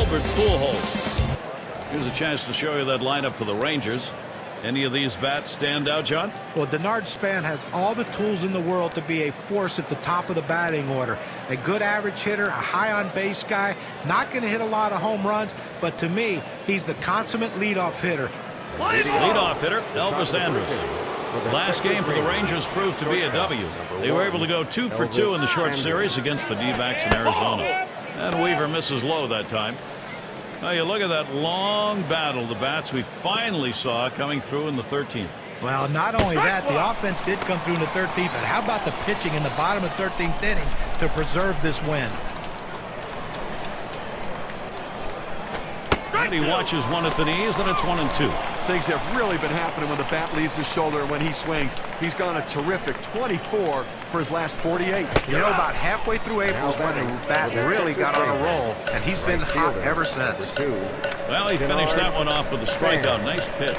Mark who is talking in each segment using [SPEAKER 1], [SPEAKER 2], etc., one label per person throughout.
[SPEAKER 1] Albert Pujols. Here's a chance to show you that lineup for the Rangers. Any of these bats stand out, John?
[SPEAKER 2] Well, Denard Span has all the tools in the world to be a force at the top of the batting order. A good average hitter, a high on base guy, not going to hit a lot of home runs, but to me, he's the consummate leadoff hitter.
[SPEAKER 1] Leadoff hitter, Elvis Andrus. Last game for the Rangers proved to be a W. They were able to go 2 for 2 in the short series against the D-backs in Arizona. And Weaver misses low that time. Now you look at that long battle, the bats we finally saw coming through in the 13th.
[SPEAKER 2] Well, not only that, the offense did come through in the 13th, but how about the pitching in the bottom of the 13th inning to preserve this win?
[SPEAKER 1] And he watches one at the knees, and it's 1-2.
[SPEAKER 3] Things have really been happening when the bat leaves his shoulder and when he swings. He's gone a terrific 24 for his last 48.
[SPEAKER 2] You know, about halfway through April is when the bat really got on a roll, and he's been hot ever since.
[SPEAKER 1] Well, he finished that one off with a strikeout. Nice pitch.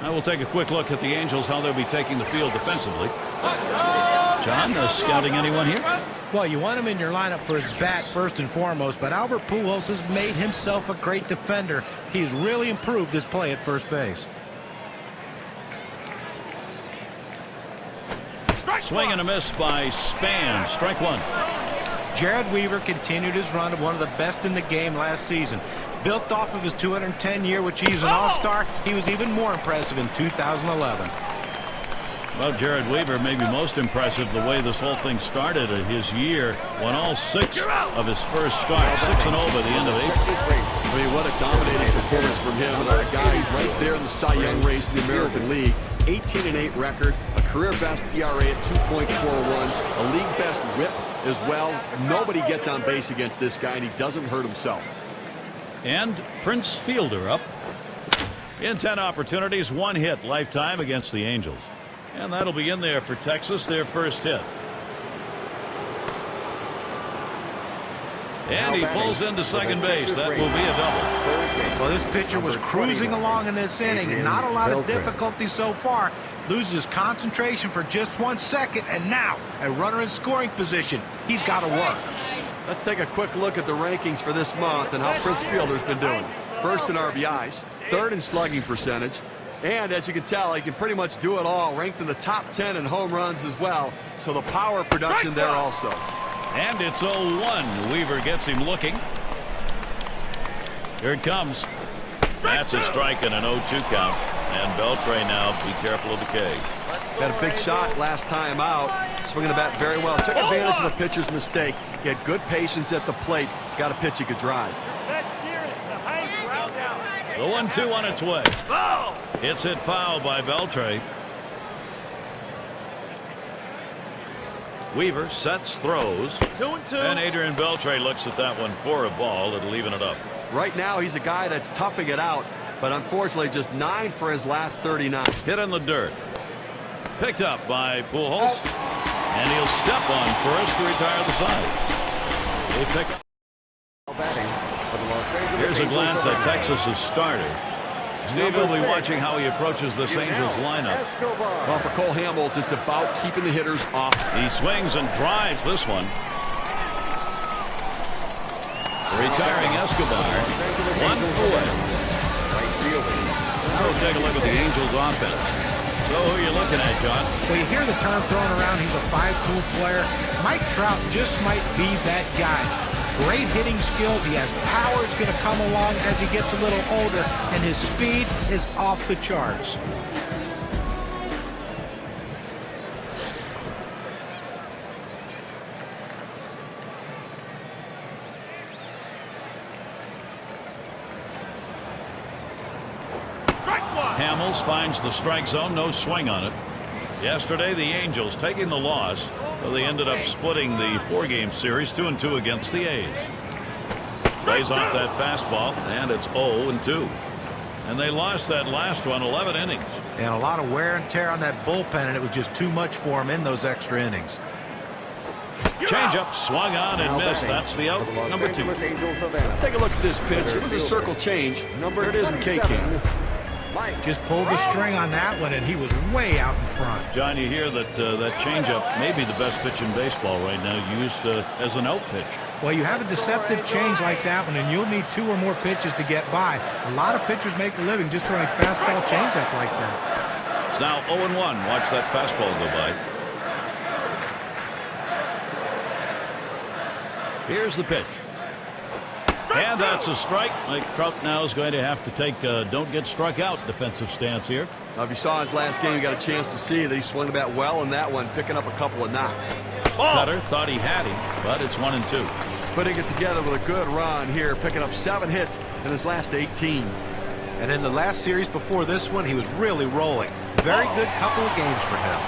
[SPEAKER 1] Now we'll take a quick look at the Angels, how they'll be taking the field defensively. John, scouting anyone here?
[SPEAKER 2] Well, you want him in your lineup for his bat first and foremost, but Albert Pujols has made himself a great defender. He's really improved his play at first base.
[SPEAKER 1] Swing and a miss by Span. Strike one.
[SPEAKER 2] Jared Weaver continued his run of one of the best in the game last season. Built off of his 210 year, which he's an all-star, he was even more impressive in 2011.
[SPEAKER 1] Well, Jared Weaver may be most impressive the way this whole thing started. His year won all 6 of his first starts, 6-0 by the end of April.
[SPEAKER 3] I mean, what a dominating performance from him. A guy right there in the Cy Young race in the American League. 18-8 record, a career best ERA at 2.41, a league best WHIP as well. Nobody gets on base against this guy, and he doesn't hurt himself.
[SPEAKER 1] And Prince Fielder up. In 10 opportunities, 1 hit lifetime against the Angels. And that'll be in there for Texas, their first hit. And he pulls into second base. That will be a double.
[SPEAKER 2] Well, this pitcher was cruising along in this inning. Not a lot of difficulty so far. Loses concentration for just 1 second, and now a runner in scoring position. He's got to work.
[SPEAKER 3] Let's take a quick look at the rankings for this month and how Prince Fielder's been doing. First in RBIs, third in slugging percentage, and as you can tell, he can pretty much do it all. Ranked in the top 10 in home runs as well, so the power production there also.
[SPEAKER 1] And it's 0-1. Weaver gets him looking. Here it comes. That's a strike and an 0-2 count. And Beltre now, be careful of the K.
[SPEAKER 3] Got a big shot last time out. Swinging the bat very well. Took advantage of a pitcher's mistake. He had good patience at the plate. Got a pitch he could drive.
[SPEAKER 1] The 1-2 on its way. It's hit foul by Beltre. Weaver sets, throws.
[SPEAKER 3] 2-2.
[SPEAKER 1] And Adrian Beltre looks at that one for a ball. It'll even it up.
[SPEAKER 3] Right now, he's a guy that's toughing it out, but unfortunately, just 9 for his last 39.
[SPEAKER 1] Hit in the dirt. Picked up by Pujols. And he'll step on first to retire the side. They pick up. Here's a glance at Texas's starter. Steve will be watching how he approaches this Angels lineup.
[SPEAKER 3] Well, for Cole Hamels, it's about keeping the hitters off.
[SPEAKER 1] He swings and drives this one. Retiring Escobar. 1 away. Now we'll take a look at the Angels offense. So who are you looking at, John?
[SPEAKER 2] Well, you hear the term thrown around, he's a 5-tool player. Mike Trout just might be that guy. Great hitting skills. He has power. It's going to come along as he gets a little older, and his speed is off the charts.
[SPEAKER 1] Hamels finds the strike zone. No swing on it. Yesterday, the Angels taking the loss. So they ended up splitting the 4-game series 2-2 against the A's. Plays off that fastball, and it's 0-2. And they lost that last one, 11 innings.
[SPEAKER 2] And a lot of wear and tear on that bullpen, and it was just too much for him in those extra innings.
[SPEAKER 1] Changeup swung on and missed. That's the out. Number 2.
[SPEAKER 3] Let's take a look at this pitch. It was a circle change. Here it is in K-Cam.
[SPEAKER 2] Just pulled the string on that one, and he was way out in front.
[SPEAKER 1] John, you hear that that changeup may be the best pitch in baseball right now, used as an out pitch.
[SPEAKER 2] Well, you have a deceptive change like that one, and you'll need 2 or more pitches to get by. A lot of pitchers make a living just throwing fastball changeup like that.
[SPEAKER 1] It's now 0-1. Watch that fastball go by. Here's the pitch. And that's a strike. Mike Trout now is going to have to take a don't get struck out defensive stance here.
[SPEAKER 3] Now, if you saw his last game, you got a chance to see that he swung the bat well in that one, picking up a couple of knocks.
[SPEAKER 1] Cutter thought he had him, but it's 1-2.
[SPEAKER 3] Putting it together with a good run here, picking up 7 hits in his last 18.
[SPEAKER 2] And in the last series before this one, he was really rolling. Very good couple of games for him.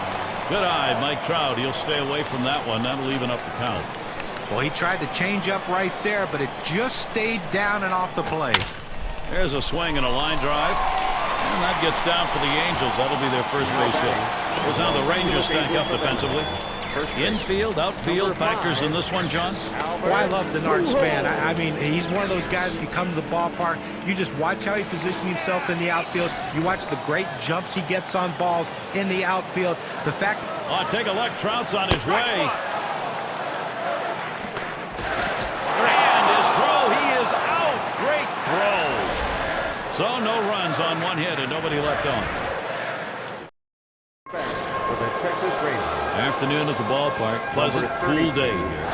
[SPEAKER 1] Good eye, Mike Trout. He'll stay away from that one. That'll even up the count.
[SPEAKER 2] Well, he tried to change up right there, but it just stayed down and off the plate.
[SPEAKER 1] There's a swing and a line drive. And that gets down for the Angels. That'll be their first base hit. Here's how the Rangers stack up defensively. Infield, outfield factors in this one, John?
[SPEAKER 2] Oh, I love Denard Span. I mean, he's one of those guys that you come to the ballpark, you just watch how he positions himself in the outfield. You watch the great jumps he gets on balls in the outfield. The fact...
[SPEAKER 1] Oh, take a look. Trout's on his way. And his throw, he is out. Great throw. So no runs on 1 hit and nobody left on.
[SPEAKER 4] For the Texas Rangers.
[SPEAKER 1] Afternoon at the ballpark. Pleasant, cool day here.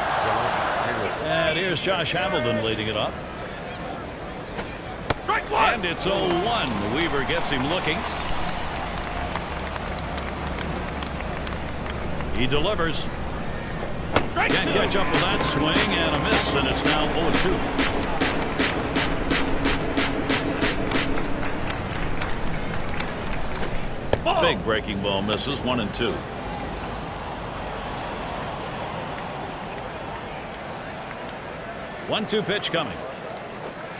[SPEAKER 1] And here's Josh Hamilton leading it up. And it's 0-1. Weaver gets him looking. He delivers. Can't catch up with that swing and a miss, and it's now 0-2. Big breaking ball misses. 1-2. One-two pitch coming.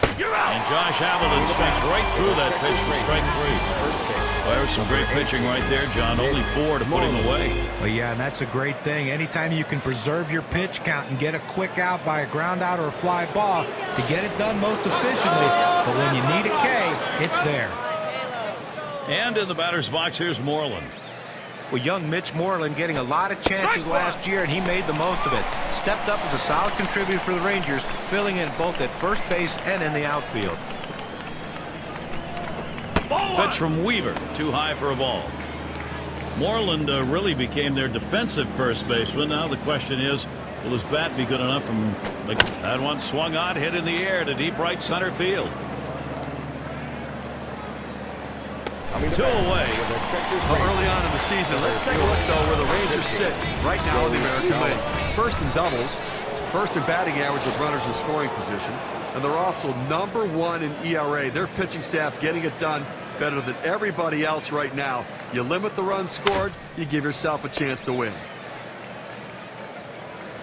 [SPEAKER 1] And Josh Hamilton steps right through that pitch for strike 3. Well, there's some great pitching right there, John. Only 4 to put him away.
[SPEAKER 2] Well, yeah, and that's a great thing. Anytime you can preserve your pitch count and get a quick out by a ground out or a fly ball to get it done most efficiently. But when you need a K, it's there.
[SPEAKER 1] And in the batter's box, here's Moreland.
[SPEAKER 2] Well, young Mitch Moreland getting a lot of chances last year, and he made the most of it. Stepped up as a solid contributor for the Rangers, filling in both at first base and in the outfield.
[SPEAKER 1] Pitch from Weaver, too high for a ball. Moreland really became their defensive first baseman. Now the question is, will his bat be good enough from that one swung on, hit in the air to deep right center field. 2 away.
[SPEAKER 3] Well, early on in the season, let's take a look, though, where the Rangers sit right now in the American League. First in doubles, first in batting average with runners in scoring position, and they're also #1 in ERA. Their pitching staff getting it done better than everybody else right now. You limit the runs scored, you give yourself a chance to win.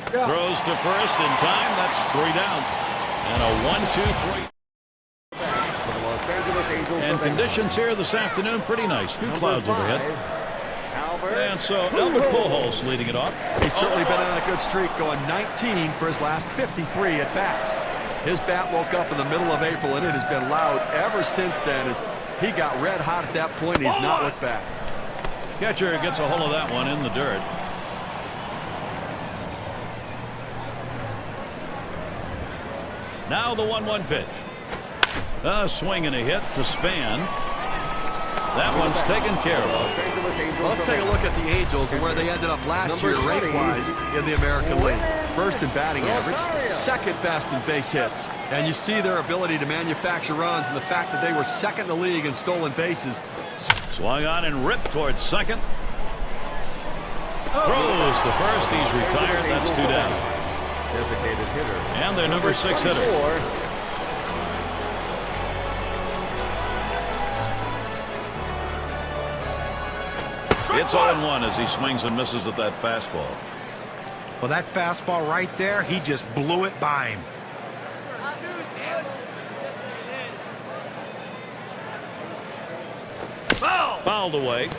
[SPEAKER 1] Throws to first in time. That's 3 down. And a 1-2-3. And conditions here this afternoon pretty nice. Few clouds overhead. And so Albert Pujols leading it off.
[SPEAKER 3] He's certainly been on a good streak, going 19 for his last 53 at bats. His bat woke up in the middle of April, and it has been loud ever since then as he got red hot at that point. He's not looked back.
[SPEAKER 1] Catcher gets a hold of that one in the dirt. Now the 1-1 pitch. A swing and a hit to Span. That one's taken care of.
[SPEAKER 3] Well, let's take a look at the Angels and where they ended up last year rate-wise in the American League. First in batting average, second best in base hits. And you see their ability to manufacture runs and the fact that they were second in the league in stolen bases.
[SPEAKER 1] Swung on and ripped towards second. Throws to first. He's retired. That's 2 down.
[SPEAKER 4] Designated hitter.
[SPEAKER 1] And their number 6 hitter. It's 0-1 as he swings and misses at that fastball.
[SPEAKER 2] Well, that fastball right there, he just blew it by him.
[SPEAKER 1] Fouled away.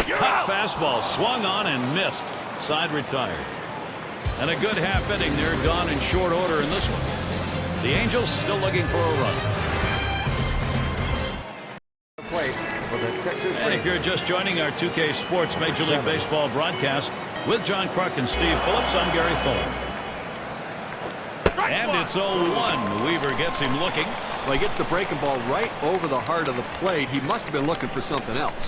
[SPEAKER 1] Hot fastball swung on and missed. Side retired. And a good half inning there, gone in short order in this one. The Angels still looking for a run. And if you're just joining our 2K Sports Major League Baseball broadcast with John Kruk and Steve Phillips, I'm Gary Fuller. And it's 0-1. Weaver gets him looking.
[SPEAKER 3] Well, he gets the breaking ball right over the heart of the plate. He must have been looking for something else.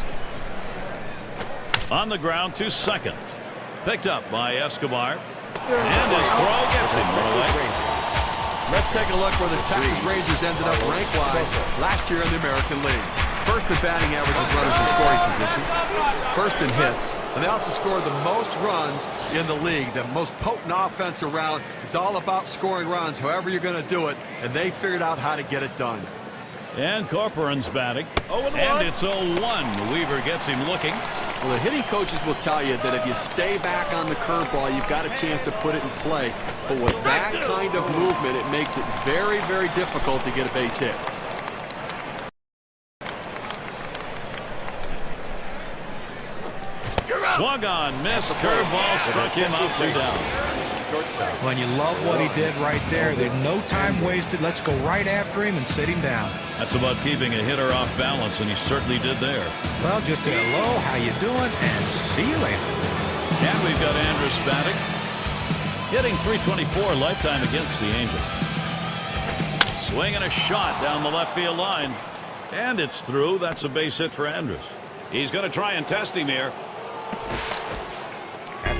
[SPEAKER 1] On the ground to second. Picked up by Escobar. And his throw gets him away.
[SPEAKER 3] Let's take a look where the Texas Rangers ended up rank-wise last year in the American League. First in batting average with runners in scoring position. First in hits. And they also scored the most runs in the league. The most potent offense around. It's all about scoring runs, however you're going to do it. And they figured out how to get it done.
[SPEAKER 1] And Corcoran's batting. And it's 0-1. Weaver gets him looking.
[SPEAKER 3] Well, the hitting coaches will tell you that if you stay back on the curveball, you've got a chance to put it in play. But with that kind of movement, it makes it very, very difficult to get a base hit.
[SPEAKER 1] Swung on, missed, curveball, struck him out 2 down.
[SPEAKER 2] When you love what he did right there, there's no time wasted. Let's go right after him and sit him down.
[SPEAKER 1] That's about keeping a hitter off balance, and he certainly did there.
[SPEAKER 2] Well, just a hello, how you doing, and see you later.
[SPEAKER 1] And we've got Andrus batting. Hitting .324 lifetime against the Angels. Swinging a shot down the left field line. And it's through. That's a base hit for Andrus. He's going to try and test him here.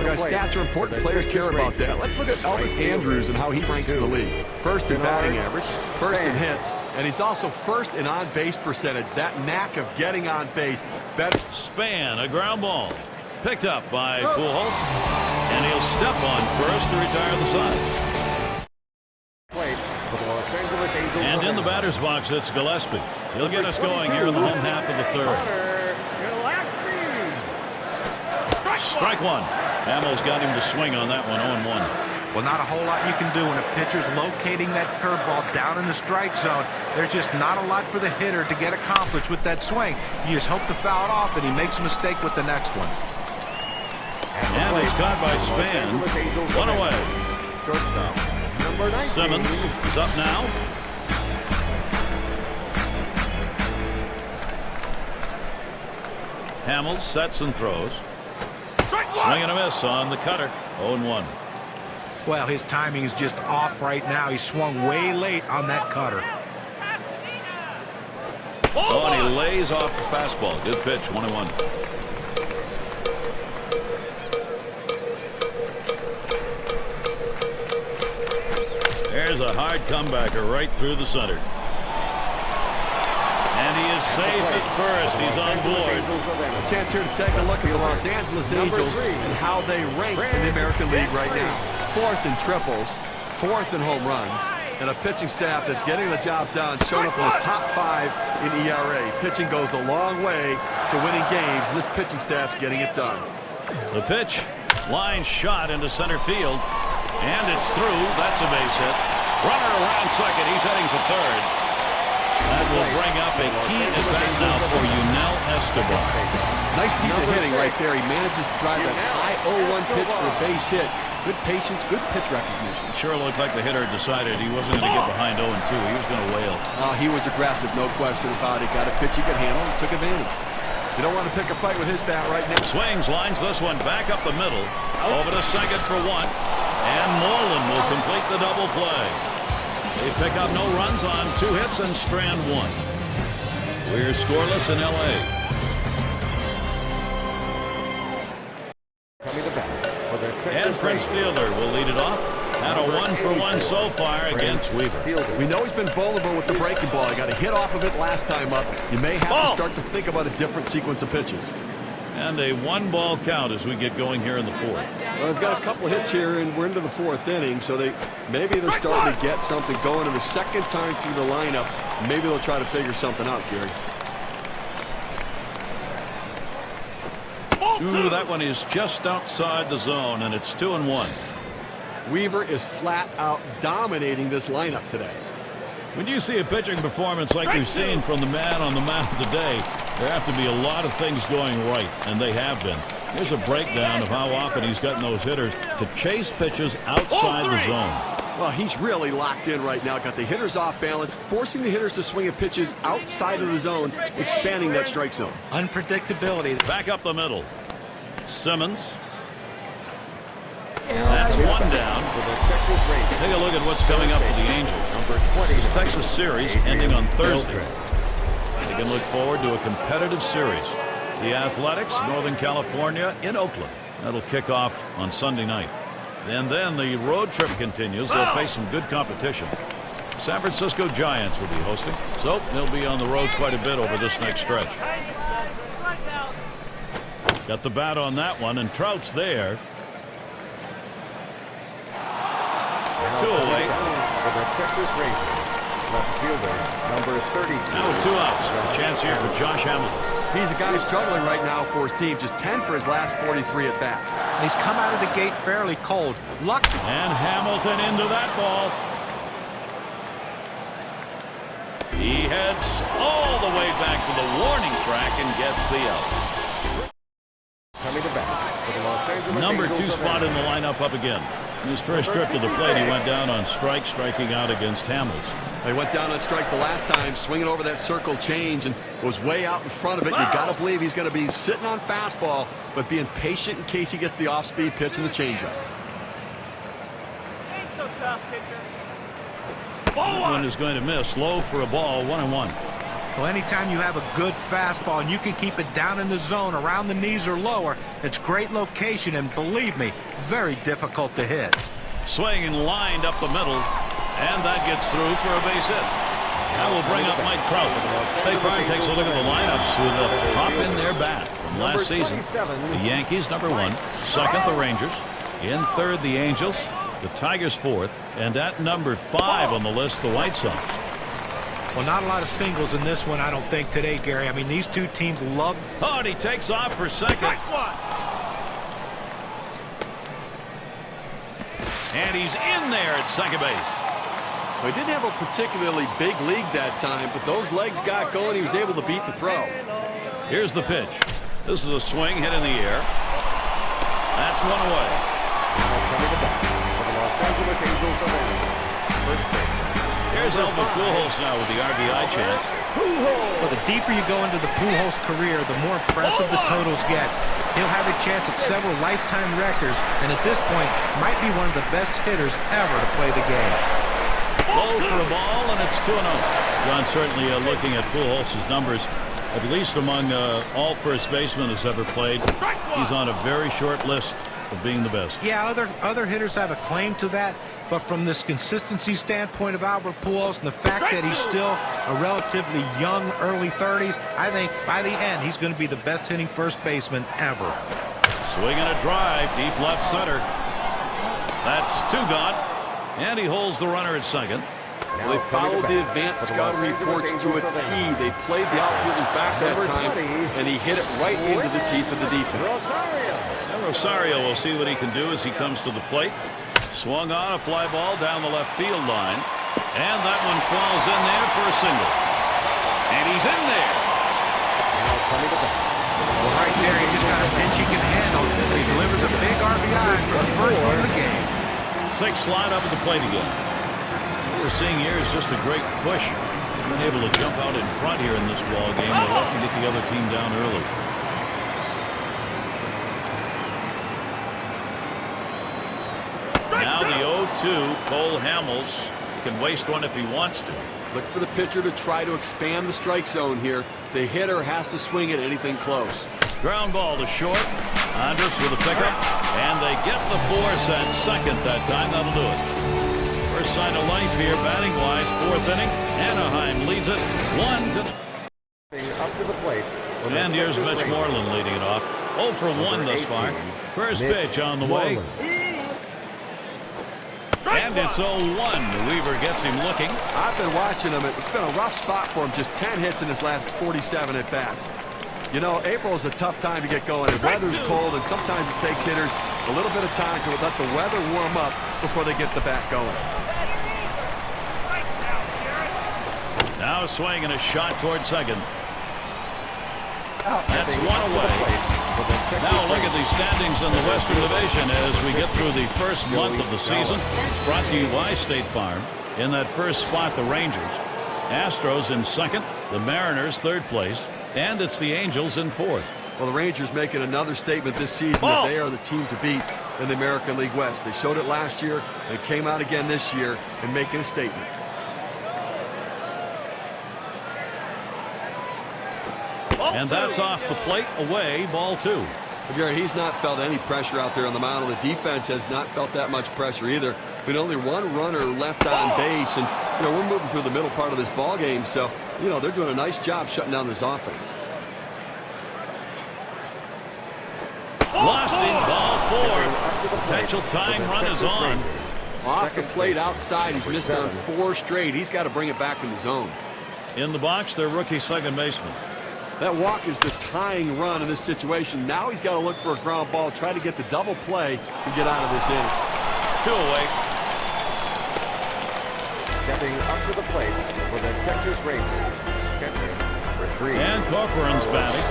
[SPEAKER 3] Stats are important. Players care about that. Let's look at Elvis Andrus and how he ranks in the league. First in batting average, first in hits, and he's also first in on-base percentage. That knack of getting on base. Better.
[SPEAKER 1] Span, a ground ball. Picked up by Pujols. And he'll step on first to retire the side. And in the batter's box, it's Gillespie. He'll get us going here in the home half of the third. Strike one. Hamels got him to swing on that one, 0-1.
[SPEAKER 2] Well, not a whole lot you can do when a pitcher's locating that curveball down in the strike zone. There's just not a lot for the hitter to get accomplished with that swing. You just hope to foul it off, and he makes a mistake with the next one.
[SPEAKER 1] And it's caught by Span. One away. Simmons is up now. Hamels sets and throws. Swing and a miss on the cutter. 0-1.
[SPEAKER 2] Well, his timing is just off right now. He swung way late on that cutter.
[SPEAKER 1] Oh, and he lays off the fastball. Good pitch. 1-1. There's a hard comebacker right through the center. And he is safe at first. He's on board.
[SPEAKER 3] A chance here to take a look at the Los Angeles Angels and how they rank in the American League right now. Fourth in triples, fourth in home runs, and a pitching staff that's getting the job done, showing up in the top 5 in ERA. Pitching goes a long way to winning games, and this pitching staff's getting it done.
[SPEAKER 1] The pitch, line shot into center field, and it's through. That's a base hit. Runner around second. He's heading for third. That will bring up a key at bat now for Yunel Escobar.
[SPEAKER 3] Nice piece of hitting right there. He manages to drive that high 0-1 pitch for a base hit. Good patience, good pitch recognition.
[SPEAKER 1] Sure looked like the hitter decided he wasn't going to get behind 0-2. He was going to wail.
[SPEAKER 3] He was aggressive, no question about it. Got a pitch he could handle and took advantage. You don't want to pick a fight with his bat right now.
[SPEAKER 1] Swings, lines this one back up the middle. Over to second for one. And Moreland will complete the double play. They pick up no runs on 2 hits and strand 1. We're scoreless in L.A. And Prince Fielder will lead it off. And a 1-for-1 so far against Weaver.
[SPEAKER 3] We know he's been vulnerable with the breaking ball. He got a hit off of it last time up. You may have to start to think about a different sequence of pitches.
[SPEAKER 1] And a 1-ball count as we get going here in the 4th.
[SPEAKER 3] Well, they've got a couple of hits here, and we're into the 4th inning, so maybe they're starting to get something going. And the second time through the lineup, maybe they'll try to figure something out, Gary.
[SPEAKER 1] Ooh, that one is just outside the zone, and it's 2-1.
[SPEAKER 3] Weaver is flat out dominating this lineup today.
[SPEAKER 1] When you see a pitching performance like we've seen from the man on the mound today, there have to be a lot of things going right, and they have been. Here's a breakdown of how often he's gotten those hitters to chase pitches outside the zone.
[SPEAKER 3] Well, he's really locked in right now. Got the hitters off balance, forcing the hitters to swing at pitches outside of the zone, expanding that strike zone.
[SPEAKER 2] Unpredictability.
[SPEAKER 1] Back up the middle. Simmons. That's one down. Take a look at what's coming up for the Angels. This Texas series ending on Thursday. They can look forward to a competitive series. The Athletics, Northern California in Oakland. That'll kick off on Sunday night. And then the road trip continues. They'll face some good competition. San Francisco Giants will be hosting, so they'll be on the road quite a bit over this next stretch. Got the bat on that one, and Trout's there. 2 away.
[SPEAKER 4] For the Texas Rangers, left fielder, number 32.
[SPEAKER 1] Now with 2 outs. A chance here for Josh Hamilton.
[SPEAKER 3] He's a guy who's struggling right now for his team. Just 10 for his last 43 at-bats.
[SPEAKER 2] He's come out of the gate fairly cold. Luck.
[SPEAKER 1] And Hamilton into that ball. He heads all the way back to the warning track and gets the out.
[SPEAKER 4] Coming to bat for the Los Angeles
[SPEAKER 1] Number
[SPEAKER 4] Angels
[SPEAKER 1] 2
[SPEAKER 4] of
[SPEAKER 1] spot in the
[SPEAKER 4] Anaheim.
[SPEAKER 1] lineup up again. In his first trip to the plate, he went down on strikes, striking out against Hamels.
[SPEAKER 3] He went down on strikes the last time, swinging over that circle change and was way out in front of it. You got to believe he's going to be sitting on fastball, but being patient in case he gets the off-speed pitch and the changeup.
[SPEAKER 5] Ain't so tough, pitcher.
[SPEAKER 1] One is going to miss. Low for a ball, 1-1.
[SPEAKER 2] So anytime you have a good fastball and you can keep it down in the zone around the knees or lower, it's great location and believe me, very difficult to hit.
[SPEAKER 1] Swing and lined up the middle, and that gets through for a base hit. That will bring up Mike Trout. State Farm takes a look at the lineups with a pop in their bat from last season. The Yankees, number 1. Second, the Rangers. In third, the Angels. The Tigers, 4th. And at number 5 on the list, the White Sox.
[SPEAKER 2] Well, not a lot of singles in this one, I don't think, today, Gary. I mean, these two teams love.
[SPEAKER 1] Oh, and he takes off for second. And he's in there at second base.
[SPEAKER 3] Well, he didn't have a particularly big league that time, but those legs got going. He was able to beat the throw.
[SPEAKER 1] Here's the pitch. This is a swing hit in the air. That's one away.
[SPEAKER 4] Coming to bat for the Los Angeles Angels of Anaheim. First base.
[SPEAKER 1] Here's Albert Pujols now with the RBI chance.
[SPEAKER 2] Well, the deeper you go into the Pujols career, the more impressive the totals get. He'll have a chance at several lifetime records, and at this point, might be one of the best hitters ever to play the game.
[SPEAKER 1] Low for a ball, and it's 2-0. John, certainly looking at Pujols' numbers, at least among all first basemen who's ever played, he's on a very short list of being the best.
[SPEAKER 2] Yeah, other hitters have a claim to that, but from this consistency standpoint of Albert Pujols and the fact that he's still a relatively young, early 30s, I think by the end he's going to be the best hitting first baseman ever.
[SPEAKER 1] Swing and a drive, deep left center. That's 2 gone, and he holds the runner at second.
[SPEAKER 3] Well, they followed the advanced scouting reports to a T. They played the outfielders back that time, and he hit it right into the teeth of the defense.
[SPEAKER 1] And Rosario will see what he can do as he comes to the plate. Swung on a fly ball down the left field line, and that one falls in there for a single. And he's in there.
[SPEAKER 2] Well, right there, he just got a pitch he can handle. He delivers a big RBI for the first run of the game.
[SPEAKER 1] 6 slide up at the plate again. What we're seeing here is just a great push. Being able to jump out in front here in this ball game. They'll have to get the other team down early. Now the 0-2, Cole Hamels can waste one if he wants to.
[SPEAKER 3] Look for the pitcher to try to expand the strike zone here. The hitter has to swing at anything close.
[SPEAKER 1] Ground ball to short. Andrus with a pickup. And they get the force at second that time. That'll do it. First sign of life here, batting-wise, 4th inning. Anaheim leads it 1-0.
[SPEAKER 4] Up to the plate.
[SPEAKER 1] And here's Mitch Moreland leading it off. 0 for 1 thus far. First pitch on the way. And it's 0-1. Weaver gets him looking.
[SPEAKER 3] I've been watching him. It's been a rough spot for him. Just 10 hits in his last 47 at-bats. You know, April is a tough time to get going. The weather's cold, and sometimes it takes hitters a little bit of time to let the weather warm up before they get the bat going.
[SPEAKER 1] Now a swing and a shot toward second. That's one away. Now look at the standings in the Western Division as we get through the first month of the season. Brought to you by State Farm. In that first spot, the Rangers. Astros in second. The Mariners third place. And it's the Angels in fourth.
[SPEAKER 3] Well, the Rangers making another statement this season that they are the team to beat in the American League West. They showed it last year. They came out again this year and making a statement.
[SPEAKER 1] And that's off the plate, away, ball 2.
[SPEAKER 3] Gary, he's not felt any pressure out there on the mound. The defense has not felt that much pressure either. But only one runner left on base, and we're moving through the middle part of this ball game, so they're doing a nice job shutting down this offense.
[SPEAKER 1] Lost in ball 4. Potential time run is on.
[SPEAKER 3] Off the plate outside, he's missed on 4 straight. He's got to bring it back in the zone.
[SPEAKER 1] In the box, their rookie second baseman.
[SPEAKER 3] That walk is the tying run in this situation. Now he's got to look for a ground ball, try to get the double play and get out of this inning.
[SPEAKER 1] 2 away.
[SPEAKER 4] Stepping up to the plate for the Texas Rangers. Catcher, number 3.
[SPEAKER 1] And Corcoran's batting.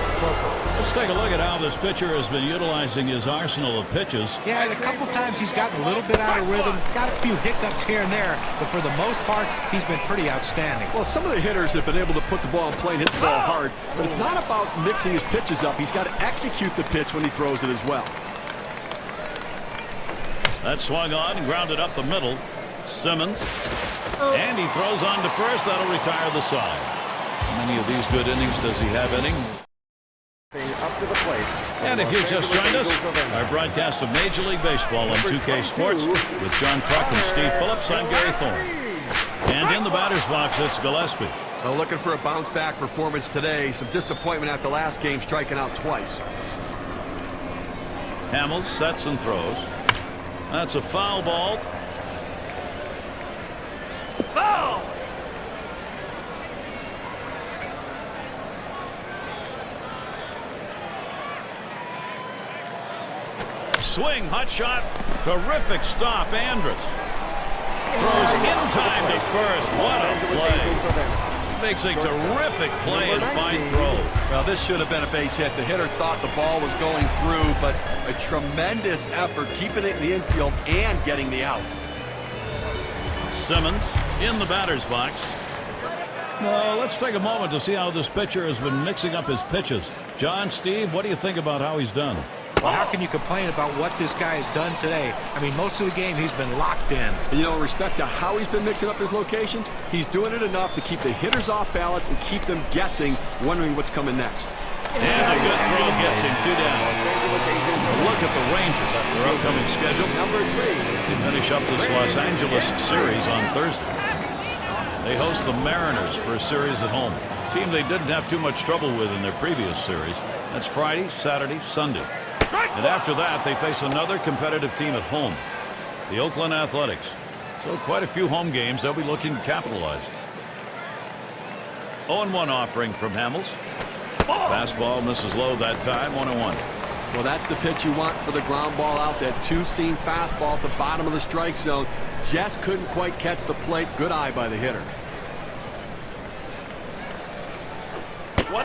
[SPEAKER 1] Let's take a look at how this pitcher has been utilizing his arsenal of pitches.
[SPEAKER 2] Yeah, a couple times he's gotten a little bit out of rhythm, got a few hiccups here and there, but for the most part, he's been pretty outstanding.
[SPEAKER 3] Well, some of the hitters have been able to put the ball in play and hit the ball hard, but it's not about mixing his pitches up. He's got to execute the pitch when he throws it as well.
[SPEAKER 1] That swung on and grounded up the middle. Simmons. And he throws on to first. That'll retire the side. How many of these good innings does he have inning?
[SPEAKER 4] Up to the plate.
[SPEAKER 1] And if you just joined us, our broadcast of Major League Baseball on 2K Sports with John Kruk and Steve Phillips. I'm Gary Thorne. And in the batter's box, it's Gillespie.
[SPEAKER 3] Well, looking for a bounce-back performance today. Some disappointment after last game, striking out twice.
[SPEAKER 1] Hamels sets and throws. That's a foul ball.
[SPEAKER 5] Foul!
[SPEAKER 1] Swing, hot shot, terrific stop. Andrus throws in time to first. What a play! Makes a terrific play and fine throw.
[SPEAKER 3] Well, this should have been a base hit. The hitter thought the ball was going through, but a tremendous effort keeping it in the infield and getting the out.
[SPEAKER 1] Simmons in the batter's box. Well, let's take a moment to see how this pitcher has been mixing up his pitches. John, Steve, what do you think about how he's done?
[SPEAKER 2] Well, how can you complain about what this guy has done today? I mean, most of the game he's been locked in.
[SPEAKER 3] And in respect to how he's been mixing up his locations, he's doing it enough to keep the hitters off balance and keep them guessing, wondering what's coming next.
[SPEAKER 1] And a good throw gets him 2 down. A look at the Rangers, their upcoming schedule.
[SPEAKER 4] Number 3.
[SPEAKER 1] They finish up this Los Angeles series on Thursday. They host the Mariners for a series at home. A team they didn't have too much trouble with in their previous series. That's Friday, Saturday, Sunday. And after that, they face another competitive team at home, the Oakland Athletics. So quite a few home games they'll be looking to capitalize. 0-1 offering from Hamels. Fastball misses low that time, 1-1.
[SPEAKER 3] Well, that's the pitch you want for the ground ball out. That 2-seam fastball at the bottom of the strike zone. Just couldn't quite catch the plate. Good eye by the hitter.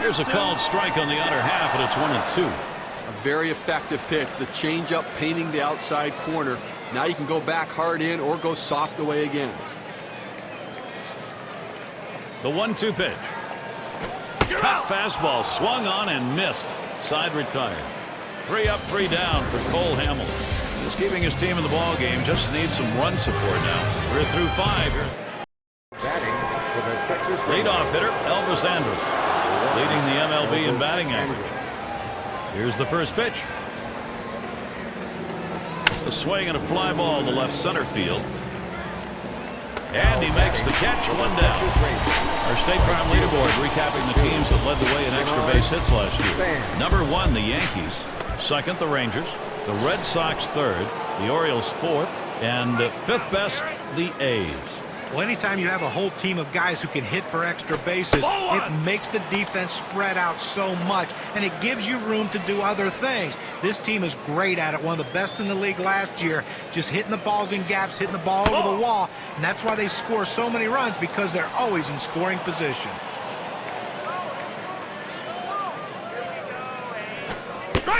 [SPEAKER 1] There's a called strike on the outer half, and it's 1-2.
[SPEAKER 3] A very effective pitch. The changeup painting the outside corner. Now you can go back hard in or go soft away again.
[SPEAKER 1] The 1-2 pitch. Cut fastball, swung on and missed. Side retired. 3 up, 3 down for Cole Hamels. Just keeping his team in the ball game. Just needs some run support now. We're through 5 here.
[SPEAKER 4] Batting for the Texas
[SPEAKER 1] Leadoff hitter Elvis Andrus, leading the MLB in batting average. Here's the first pitch. A swing and a fly ball to left center field. And he makes the catch, 1 down. Our State Farm leaderboard recapping the teams that led the way in extra base hits last year. Number 1, the Yankees. Second, the Rangers. The Red Sox third. The Orioles fourth. And 5th best, the A's.
[SPEAKER 2] Well, anytime you have a whole team of guys who can hit for extra bases, it makes the defense spread out so much, and it gives you room to do other things. This team is great at it, one of the best in the league last year, just hitting the balls in gaps, hitting the ball over the wall, and that's why they score so many runs, because they're always in scoring position.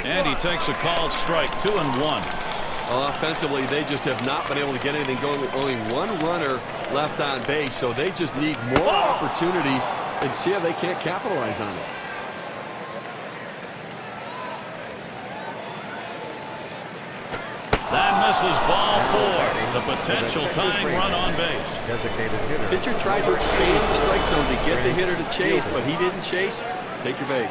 [SPEAKER 1] And he takes a called strike, 2-1.
[SPEAKER 3] Well, offensively, they just have not been able to get anything going with only one runner left on base, so they just need more opportunities and see if they can't capitalize on it.
[SPEAKER 1] That misses ball 4. The potential tying run on base.
[SPEAKER 4] Designated hitter.
[SPEAKER 3] Pitcher tried to expand the strike zone to get the hitter to chase, but he didn't chase. Take your base.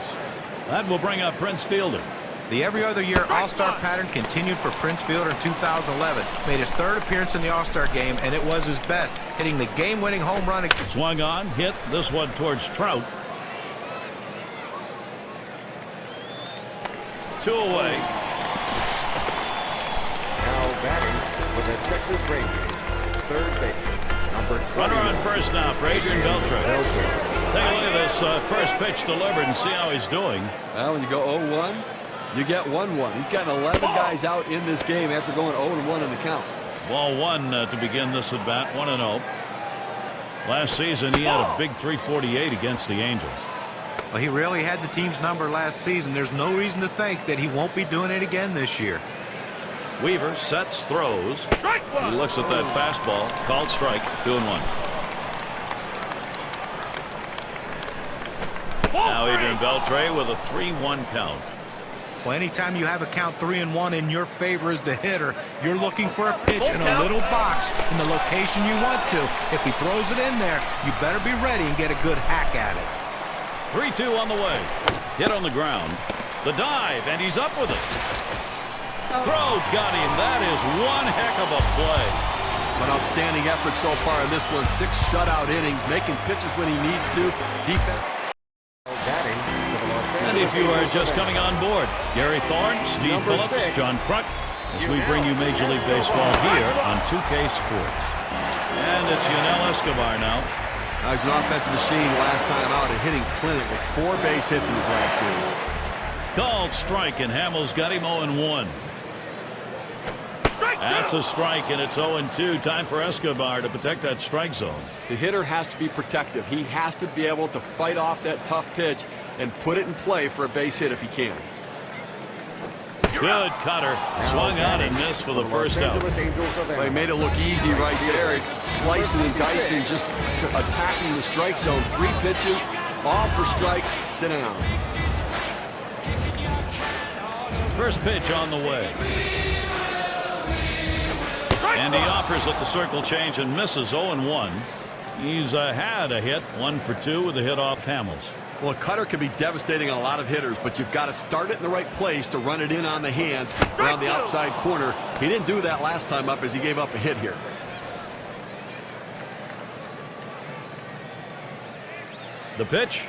[SPEAKER 1] That will bring up Prince Fielder.
[SPEAKER 2] The every other year All-Star pattern continued for Prince Fielder in 2011. Made his 3rd appearance in the All-Star game, and it was his best, hitting the game-winning home run.
[SPEAKER 1] Swung on, hit this one towards Trout. 2 away.
[SPEAKER 4] Now batting for the Texas Rangers. Third baseman, number 20.
[SPEAKER 1] Runner on first now for Adrian Beltre. Take a look at this first pitch delivered and see how he's doing.
[SPEAKER 3] Well, when you go 0-1, you get 1-1. He's gotten 11 guys out in this game after going 0-1 in the count.
[SPEAKER 1] Ball 1 to begin this at bat, 1-0. Last season he had a big 348 against the Angels.
[SPEAKER 2] Well, he really had the team's number last season. There's no reason to think that he won't be doing it again this year.
[SPEAKER 1] Weaver sets, throws. He looks at that fastball, called strike, 2-1. Now Adrian Beltre with a 3-1 count.
[SPEAKER 2] Well, anytime you have a count 3-1 in your favor as the hitter, you're looking for a pitch in a little box in the location you want to. If he throws it in there, you better be ready and get a good hack at it.
[SPEAKER 1] 3-2 on the way. Hit on the ground. The dive, and he's up with it. Throw got him. That is one heck of a play.
[SPEAKER 3] An outstanding effort so far in this one. 6 shutout innings, making pitches when he needs to. Defense.
[SPEAKER 4] Batting for the Los
[SPEAKER 1] And
[SPEAKER 4] Angeles
[SPEAKER 1] if you are
[SPEAKER 4] Angels.
[SPEAKER 1] just coming on board, Gary Thorne, Steve
[SPEAKER 4] Number
[SPEAKER 1] Phillips,
[SPEAKER 4] 6.
[SPEAKER 1] John Kruk, as we bring you Major League Baseball here on 2K Sports. And it's Yunel Escobar now.
[SPEAKER 3] He's an offensive machine last time out, a hitting clinic with 4 base hits in his last game.
[SPEAKER 1] Called strike, and Hamels got him 0-1. That's a strike, and it's 0-2. Time for Escobar to protect that strike zone.
[SPEAKER 3] The hitter has to be protective. He has to be able to fight off that tough pitch and put it in play for a base hit if he can.
[SPEAKER 1] Good cutter. Swung on and missed for the first out.
[SPEAKER 3] Well, he made it look easy right there. Slicing and dicing, just attacking the strike zone. 3 pitches, all for strikes, sit down.
[SPEAKER 1] First pitch on the way. And he offers at the circle change and misses 0-1. He's had a hit, 1 for 2 with a hit off Hamels.
[SPEAKER 3] Well, a cutter can be devastating on a lot of hitters, but you've got to start it in the right place to run it in on the hands around the outside corner. He didn't do that last time up as he gave up a hit here.
[SPEAKER 1] The pitch.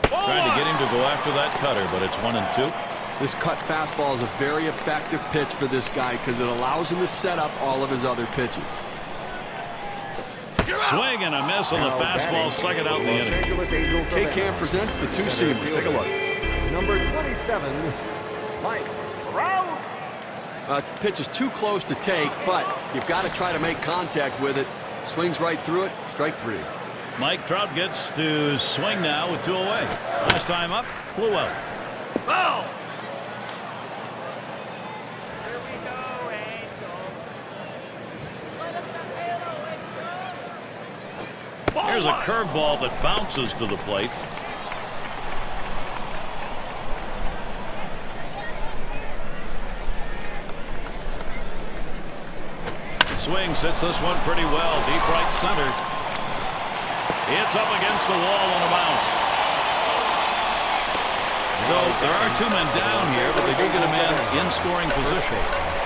[SPEAKER 1] Trying to get him to go after that cutter, but it's 1-2.
[SPEAKER 3] This cut fastball is a very effective pitch for this guy because it allows him to set up all of his other pitches.
[SPEAKER 1] Swing and a miss on the fastball, second out in the inning.
[SPEAKER 3] K-Cam presents the 2-seamer. Take a look.
[SPEAKER 4] Number 27, Mike.
[SPEAKER 3] The pitch is too close to take, but you've got to try to make contact with it. Swings right through it. Strike 3.
[SPEAKER 1] Mike Trout gets to swing now with 2 away. Last time up, flew out.
[SPEAKER 5] Oh! Here we go, Angels.
[SPEAKER 1] Here's a curveball that bounces to the plate. Swings, hits this one pretty well. Deep right center. It's up against the wall on a bounce. So there are 2 men down here, but they do get a man in scoring position.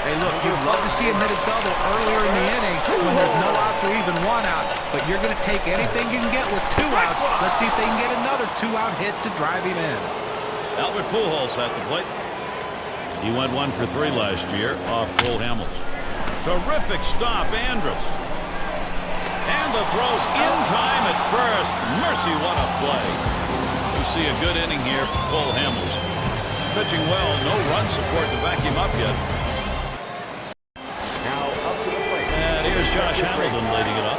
[SPEAKER 2] Hey, look, you'd love to see him hit a double earlier in the inning when there's no outs or even 1 out, but you're going to take anything you can get with 2 outs. Let's see if they can get another 2-out hit to drive him in.
[SPEAKER 1] Albert Pujols at the plate. He went 1 for 3 last year off Cole Hamels. Terrific stop, Andrus. And the throws in time at first. Mercy, what a play. We see a good inning here for Cole Hamels. Pitching well, no run support to back him up yet.
[SPEAKER 4] Now up to the plate.
[SPEAKER 1] And here's Josh Hamilton leading it up.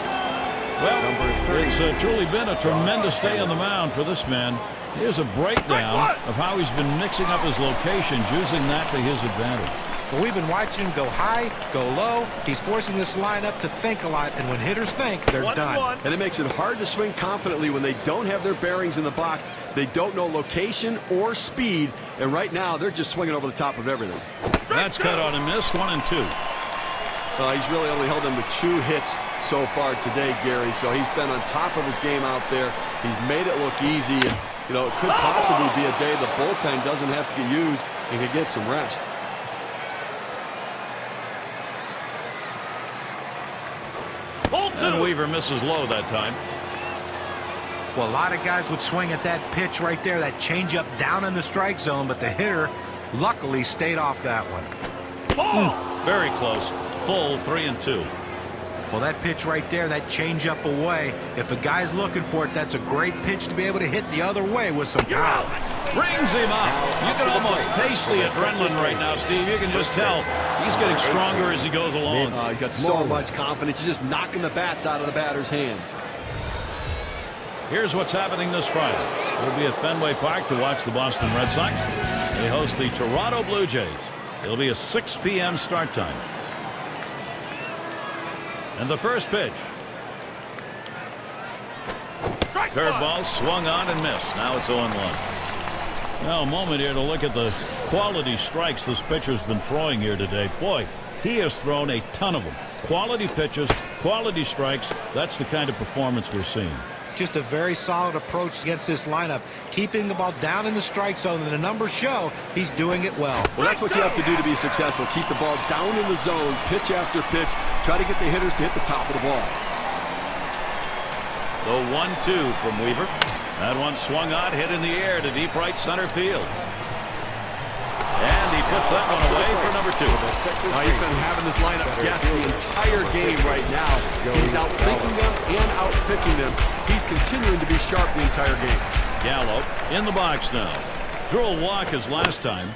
[SPEAKER 1] Well, it's truly been a tremendous day on the mound for this man. Here's a breakdown of how he's been mixing up his locations, using that to his advantage.
[SPEAKER 2] But we've been watching him go high, go low. He's forcing this lineup to think a lot, and when hitters think, they're done.
[SPEAKER 3] And it makes it hard to swing confidently when they don't have their bearings in the box. They don't know location or speed, and right now they're just swinging over the top of everything.
[SPEAKER 1] That's cut on and missed, 1-2.
[SPEAKER 3] He's really only held them to 2 hits so far today, Gary, so he's been on top of his game out there. He's made it look easy, and you know, it could possibly be a day the bullpen doesn't have to get used and can get some rest.
[SPEAKER 1] And Weaver misses low that time.
[SPEAKER 2] Well, a lot of guys would swing at that pitch right there, that changeup down in the strike zone, but the hitter luckily stayed off that one.
[SPEAKER 1] Very close. Full 3-2.
[SPEAKER 2] Well, that pitch right there, that changeup away, if a guy's looking for it, that's a great pitch to be able to hit the other way with some power.
[SPEAKER 1] Brings him up. You can almost taste the adrenaline right now, Steve. You can just tell he's getting stronger as he goes along.
[SPEAKER 3] He's got so much confidence. He's just knocking the bats out of the batter's hands.
[SPEAKER 1] Here's what's happening this Friday. We'll be at Fenway Park to watch the Boston Red Sox. They host the Toronto Blue Jays. It'll be a 6 p.m. start time. And the first pitch. Curveball swung on and missed. Now it's 0-1. Now a moment here to look at the quality strikes this pitcher's been throwing here today. Boy, he has thrown a ton of them. Quality pitches, quality strikes. That's the kind of performance we're seeing.
[SPEAKER 2] Just a very solid approach against this lineup, keeping the ball down in the strike zone, and the numbers show he's doing it well.
[SPEAKER 3] Well, that's what you have to do to be successful. Keep the ball down in the zone, pitch after pitch. Try to get the hitters to hit the top of the ball.
[SPEAKER 1] The 1-2 from Weaver. That one swung on, hit in the air to deep right center field. And he puts that one away for number 2.
[SPEAKER 3] He's been having this lineup guess the entire game right now. He's out-thinking them and out-pitching them. He's continuing to be sharp the entire game.
[SPEAKER 1] Gallo in the box now. Drew a walk as last time.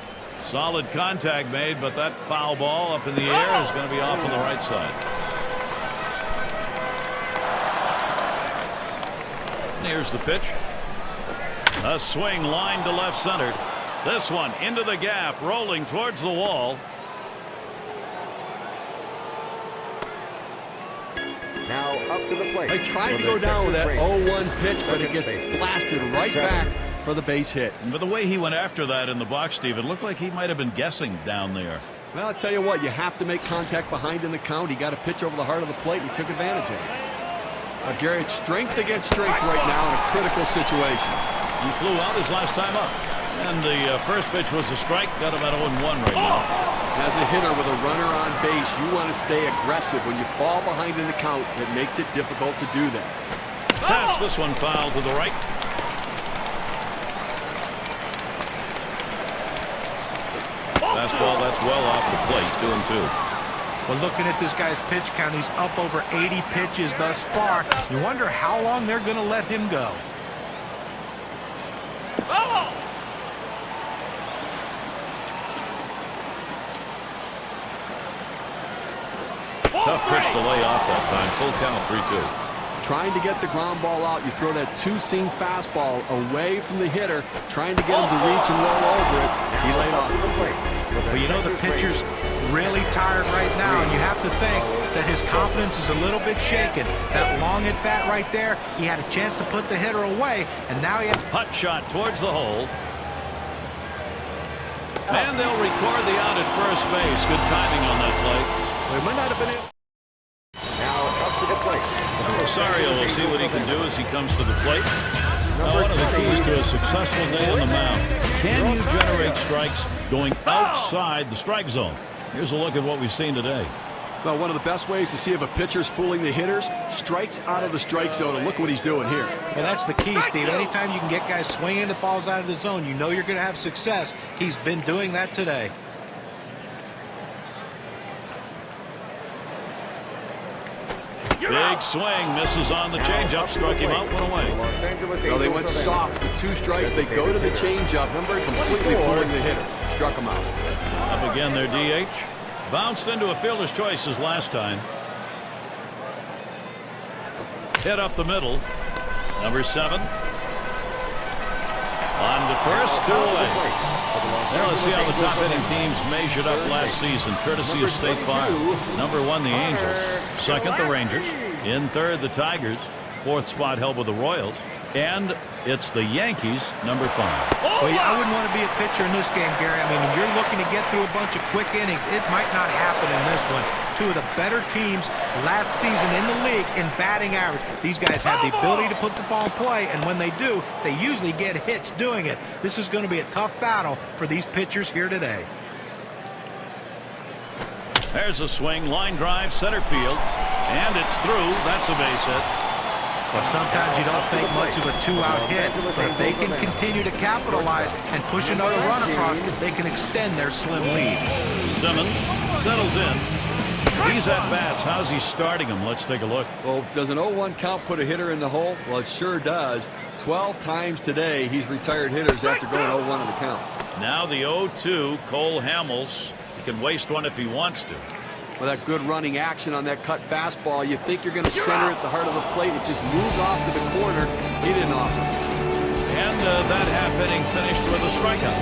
[SPEAKER 1] Solid contact made, but that foul ball up in the air is going to be off on the right side. And here's the pitch. A swing line to left center. This one into the gap, rolling towards the wall.
[SPEAKER 4] Now up to the plate.
[SPEAKER 3] They tried to go down with that 0-1 pitch, but it gets blasted right back for the base hit.
[SPEAKER 1] But the way he went after that in the box, Steve, it looked like he might have been guessing down there.
[SPEAKER 3] Well, I'll tell you what, you have to make contact behind in the count. He got a pitch over the heart of the plate, and he took advantage of it. Gary, it's strength against strength right now in a critical situation.
[SPEAKER 1] He flew out his last time up. And the first pitch was a strike. Got him at 0-1 right now.
[SPEAKER 3] As a hitter with a runner on base, you want to stay aggressive. When you fall behind in the count, it makes it difficult to do that.
[SPEAKER 1] Taps this one foul to the right. Fastball that's well off the plate. 2-2.
[SPEAKER 2] Well, looking at this guy's pitch count, he's up over 80 pitches thus far. You wonder how long they're going to let him go.
[SPEAKER 1] Tough pitch to lay off that time. Full count, 3-2.
[SPEAKER 3] Trying to get the ground ball out, you throw that two-seam fastball away from the hitter, trying to get him to reach and roll over it. He laid off.
[SPEAKER 2] But you know the pitcher's really tired right now, and you have to think that his confidence is a little bit shaken. That long at bat right there, he had a chance to put the hitter away, and now he has...
[SPEAKER 1] Hot shot towards the hole. And they'll record the out at first base. Good timing on that play.
[SPEAKER 3] They might not have been able.
[SPEAKER 4] Now up to the plate.
[SPEAKER 1] Rosario will see what he can do as he comes to the plate. Now, one of the keys to a successful day on the mound, can you generate strikes going outside the strike zone? Here's a look at what we've seen today.
[SPEAKER 3] Well, one of the best ways to see if a pitcher's fooling the hitters, strikes out of the strike zone, and look what he's doing here.
[SPEAKER 2] And that's the key, Steve. Anytime you can get guys swinging the balls out of the zone, you know you're going to have success. He's been doing that today.
[SPEAKER 1] Big swing, misses on the changeup, struck him out, went away.
[SPEAKER 3] No, they went soft with 2 strikes. They go to the changeup, completely fooling the hitter. Struck him out.
[SPEAKER 1] Up again their DH. Bounced into a fielder's choice as last time. Hit up the middle. Number 7. On to first, 2 away. Now let's see how the top hitting teams measured up last season, courtesy of State Farm. Number 1, the Angels. 2nd, the Rangers. In 3rd, the Tigers. 4th spot held with the Royals. And it's the Yankees, number 5.
[SPEAKER 2] Well, I wouldn't want to be a pitcher in this game, Gary. I mean, if you're looking to get through a bunch of quick innings, it might not happen in this one. 2 of the better teams last season in the league in batting average. These guys have the ability to put the ball in play, and when they do, they usually get hits doing it. This is going to be a tough battle for these pitchers here today.
[SPEAKER 1] There's a swing, line drive, center field, and it's through. That's a base hit.
[SPEAKER 2] Well, sometimes you don't think much of a 2-out hit, but if they can continue to capitalize and push another run across, they can extend their slim lead.
[SPEAKER 1] Simmons settles in. He's at bats. How's he starting him? Let's take a look.
[SPEAKER 3] Well, does an 0-1 count put a hitter in the hole? Well, it sure does. 12 times today he's retired hitters after going 0-1 on the count.
[SPEAKER 1] Now the 0-2, Cole Hamels. He can waste one if he wants to.
[SPEAKER 3] With that good running action on that cut fastball, you think you're going to center it at the heart of the plate. It just moves off to the corner. He didn't offer.
[SPEAKER 1] And that half inning finished with a strikeout.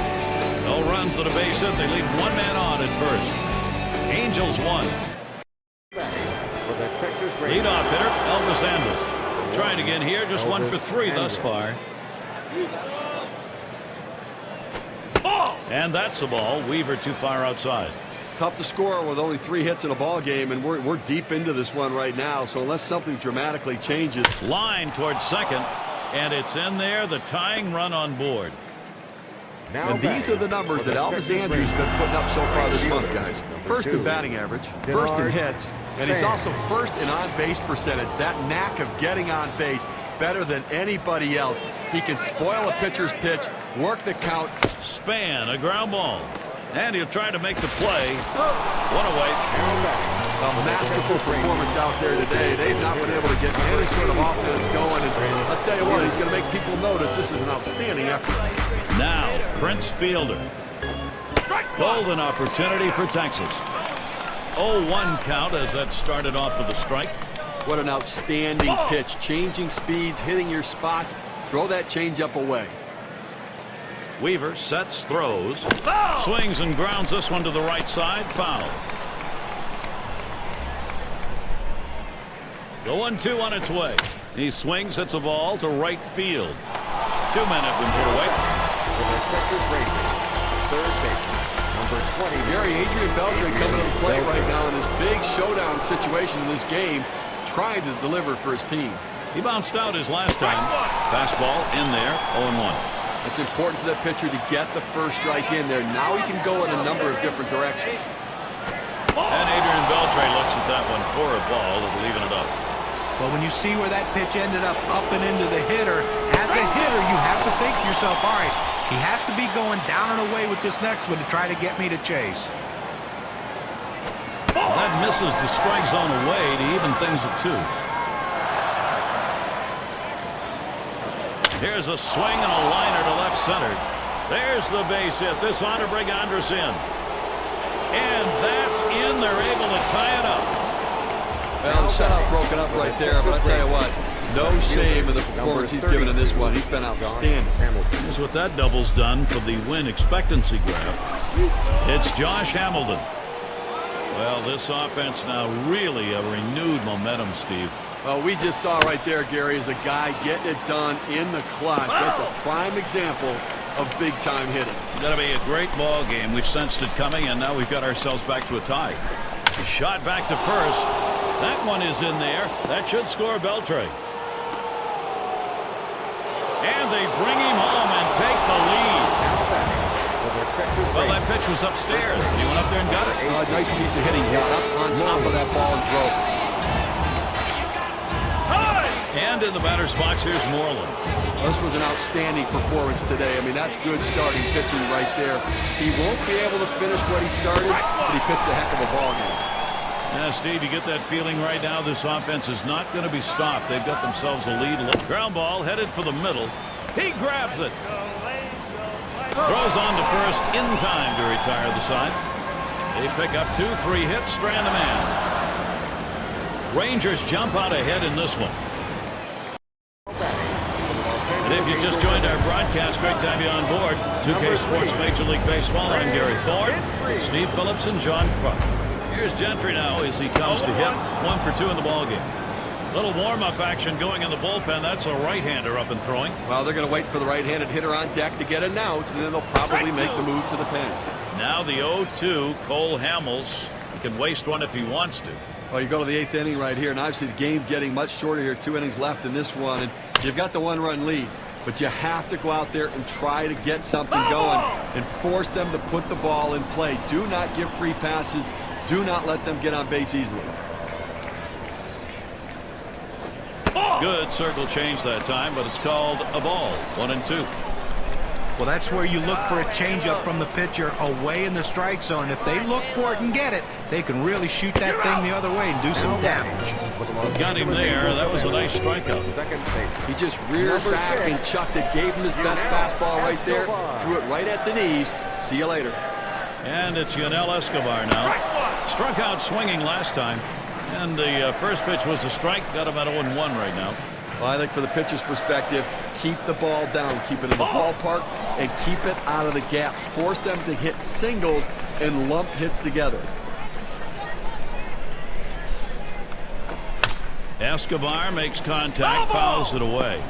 [SPEAKER 1] No runs at a base hit. They leave 1 man on at first. Angels 1. Leadoff hitter, Elvis Andrus. Trying again here, just 1 for 3 thus far. And that's a ball. Weaver too far outside.
[SPEAKER 3] Tough to score with only 3 hits in a ball game, and we're deep into this one right now. So unless something dramatically changes.
[SPEAKER 1] Line towards second, and it's in there. The tying run on board.
[SPEAKER 3] And these are the numbers that Elvis Andrus has been putting up so far this month, guys. First in batting average, first in hits, and he's also first in on-base percentage. That knack of getting on base better than anybody else. He can spoil a pitcher's pitch, work the count.
[SPEAKER 1] Span, a ground ball. And he'll try to make the play. 1 away.
[SPEAKER 3] A masterful performance out there today. They've not been able to get any sort of offense going. And I'll tell you what, he's going to make people notice this is an outstanding effort.
[SPEAKER 1] Now, Prince Fielder. Golden opportunity for Texas. 0-1 count as that started off with a strike.
[SPEAKER 3] What an outstanding pitch. Changing speeds, hitting your spots. Throw that changeup away.
[SPEAKER 1] Weaver sets, throws, swings and grounds this one to the right side. Foul. The 1-2 on its way. He swings, hits a ball to right field. 2 men have been put away.
[SPEAKER 4] Third baseman, number 20.
[SPEAKER 3] Gary, Adrian Beltre coming to the plate right now in this big showdown situation in this game, trying to deliver for his team.
[SPEAKER 1] He bounced out his last time. Fastball in there, 0-1.
[SPEAKER 3] It's important for that pitcher to get the first strike in there. Now he can go in a number of different directions.
[SPEAKER 1] And Adrian Beltre looks at that one for a ball and leaving it up.
[SPEAKER 2] But when you see where that pitch ended up and into the hitter, as a hitter, you have to think to yourself, all right, he has to be going down and away with this next one to try to get me to chase.
[SPEAKER 1] Well, that misses the strike zone away to even things at 2. Here's a swing and a liner to left center. There's the base hit. This ought to bring Andrus in. And that's in. They're able to tie it up.
[SPEAKER 3] Well, the shutout broken up right there, but I tell you what, no shame in the performance he's given in this one. He's been outstanding.
[SPEAKER 1] Here's what that double's done for the win expectancy graph. It's Josh Hamilton. Well, this offense now really a renewed momentum, Steve.
[SPEAKER 3] Well, we just saw right there, Gary, is a guy getting it done in the clutch. That's a prime example of big-time hitting.
[SPEAKER 1] Going to be a great ball game. We've sensed it coming, and now we've got ourselves back to a tie. Shot back to first. That one is in there. That should score Beltre. And they bring him home and take the lead. Well, that pitch was upstairs. He went up there and got it.
[SPEAKER 3] Nice piece of hitting. Got up on top of that ball and drove.
[SPEAKER 1] And in the batter's box, here's Moreland.
[SPEAKER 3] This was an outstanding performance today. I mean, that's good starting pitching right there. He won't be able to finish what he started, but he pitched a heck of a ball game.
[SPEAKER 1] Yeah, Steve, you get that feeling right now. This offense is not going to be stopped. They've got themselves a lead. Ground ball headed for the middle. He grabs it. Throws on to first in time to retire the side. They pick up 2, 3 hits, strand a man. Rangers jump out ahead in this one. And if you just joined our broadcast, great to have you on board. 2K Sports Major League Baseball. I'm Gary Thorne, with Steve Phillips and John Kruk. Here's Gentry now as he comes to hit. 1 for 2 in the ballgame. Little warm-up action going in the bullpen. That's a right-hander up and throwing.
[SPEAKER 3] Well, they're going to wait for the right-handed hitter on deck to get an out, and then they'll probably make the move to the pen.
[SPEAKER 1] Now the 0-2, Cole Hamels. He can waste one if he wants to.
[SPEAKER 3] Well, you go to the 8th inning right here, and obviously the game's getting much shorter here. 2 innings left in this one, and you've got the 1-run lead. But you have to go out there and try to get something going and force them to put the ball in play. Do not give free passes. Do not let them get on base easily.
[SPEAKER 1] Good circle change that time, but it's called a ball. 1-2.
[SPEAKER 2] Well, that's where you look for a changeup from the pitcher away in the strike zone. If they look for it and get it, they can really shoot that thing the other way and do some damage.
[SPEAKER 1] Got him there. That was a nice strikeout.
[SPEAKER 3] He just reared back and chucked it, gave him his best fastball right there, threw it right at the knees. See you later.
[SPEAKER 1] And it's Yunel Escobar now. Struck out swinging last time. And the first pitch was a strike. Got him at 0-1 right now.
[SPEAKER 3] Well, I think for the pitcher's perspective, keep the ball down, keep it in the ballpark, and keep it out of the gaps. Force them to hit singles and lump hits together.
[SPEAKER 1] Escobar makes contact, fouls it away.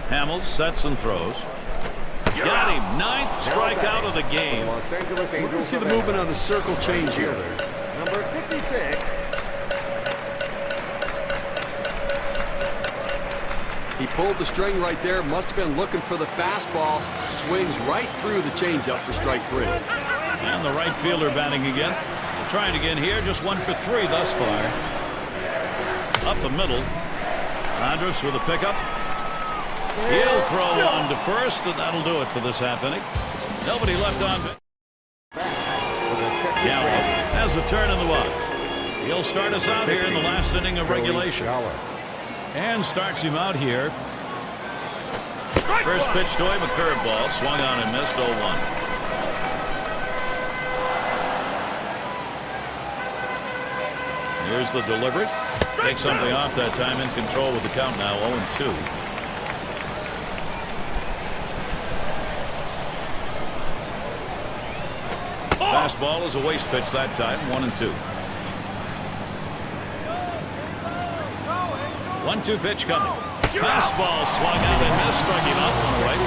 [SPEAKER 1] Hamels sets and throws. Got him. 9th strikeout of the game.
[SPEAKER 3] We're going to see the movement on the circle change here.
[SPEAKER 4] Number 56.
[SPEAKER 3] He pulled the string right there. Must have been looking for the fastball. Swings right through the changeup for strike 3.
[SPEAKER 1] And the right fielder batting again. Trying again here. Just 1 for 3 thus far. Up the middle. Andrus with a pickup. He'll throw on to first, and that'll do it for this half inning. Nobody left on. Gallo has a turn in the box. He'll start us out here in the last inning of regulation. And starts him out here. First pitch to him, a curveball. Swung on and missed 0-1. Here's the delivery. Takes something off that time, in control with the count now, 0-2. Fastball is a waste pitch that time, 1-2. 1-2 pitch coming. Fastball swung out and missed, struck him out on the right.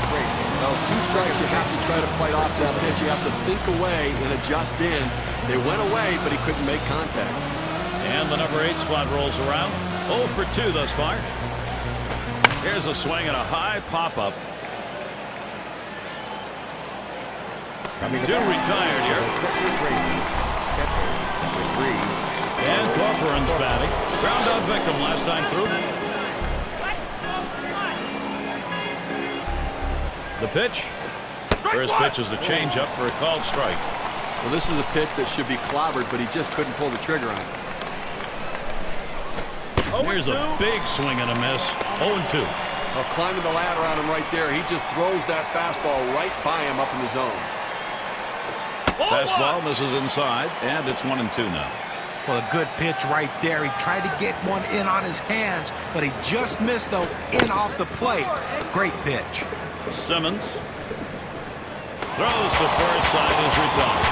[SPEAKER 3] Well, 2 strikes, you have to try to fight off this pitch. You have to think away and adjust in. They went away, but he couldn't make contact.
[SPEAKER 1] And the number 8 spot rolls around. 0 for 2 thus far. Here's a swing and a high pop-up. 2 retired here. And Corcoran's batting. Ground out victim last time through. The pitch. First pitch is a changeup for a called strike.
[SPEAKER 3] Well, this is a pitch that should be clobbered, but he just couldn't pull the trigger on it.
[SPEAKER 1] Here's a big swing and a miss. 0-2.
[SPEAKER 3] Well, climbing the ladder on him right there. He just throws that fastball right by him up in the zone.
[SPEAKER 1] Fastball misses inside, and it's 1-2 now.
[SPEAKER 2] Well, a good pitch right there. He tried to get one in on his hands, but he just missed, though, in off the plate. Great pitch.
[SPEAKER 1] Simmons throws to first, side is retired.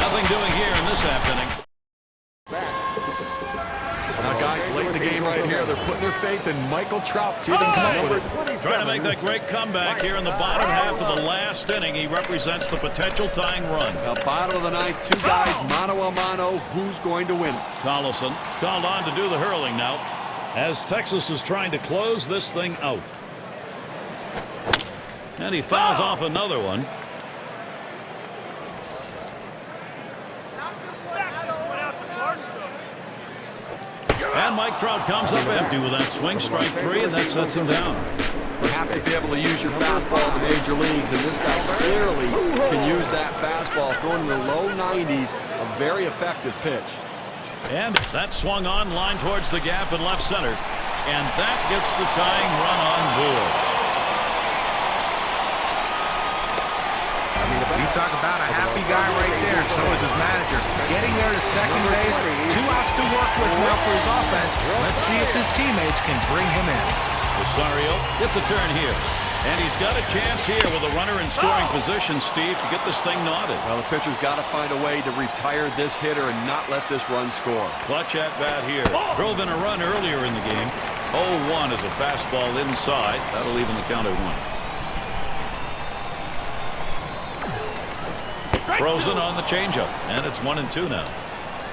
[SPEAKER 1] Nothing doing here in this half inning.
[SPEAKER 3] Now, guys, late in the game right here, they're putting their faith in Michael Trout. See if they can come up with it.
[SPEAKER 1] Trying to make that great comeback here in the bottom half of the last inning. He represents the potential tying run.
[SPEAKER 3] Now, bottom of the 9th, 2 guys, mano a mano. Who's going to win?
[SPEAKER 1] Tollefson called on to do the hurling now, as Texas is trying to close this thing out. And he fouls off another one. And Mike Trout comes up empty with that swing. Strike 3, and that sets him down.
[SPEAKER 3] You have to be able to use your fastball in the major leagues, and this guy clearly can use that fastball, throwing in the low 90s, a very effective pitch.
[SPEAKER 1] And that swung on, line towards the gap in left center, and that gets the tying run on board.
[SPEAKER 2] You talk about a happy guy right there. So is his manager. Getting there to second base. 2 outs to work with now for his offense. Let's see if his teammates can bring him in.
[SPEAKER 1] Rosario gets a turn here. And he's got a chance here with a runner in scoring position, Steve, to get this thing knotted.
[SPEAKER 3] Well, the pitcher's got to find a way to retire this hitter and not let this run score.
[SPEAKER 1] Clutch at bat here. Drove in a run earlier in the game. 0-1 is a fastball inside. That'll even the count at 1. Frozen on the changeup, and it's 1-2 now.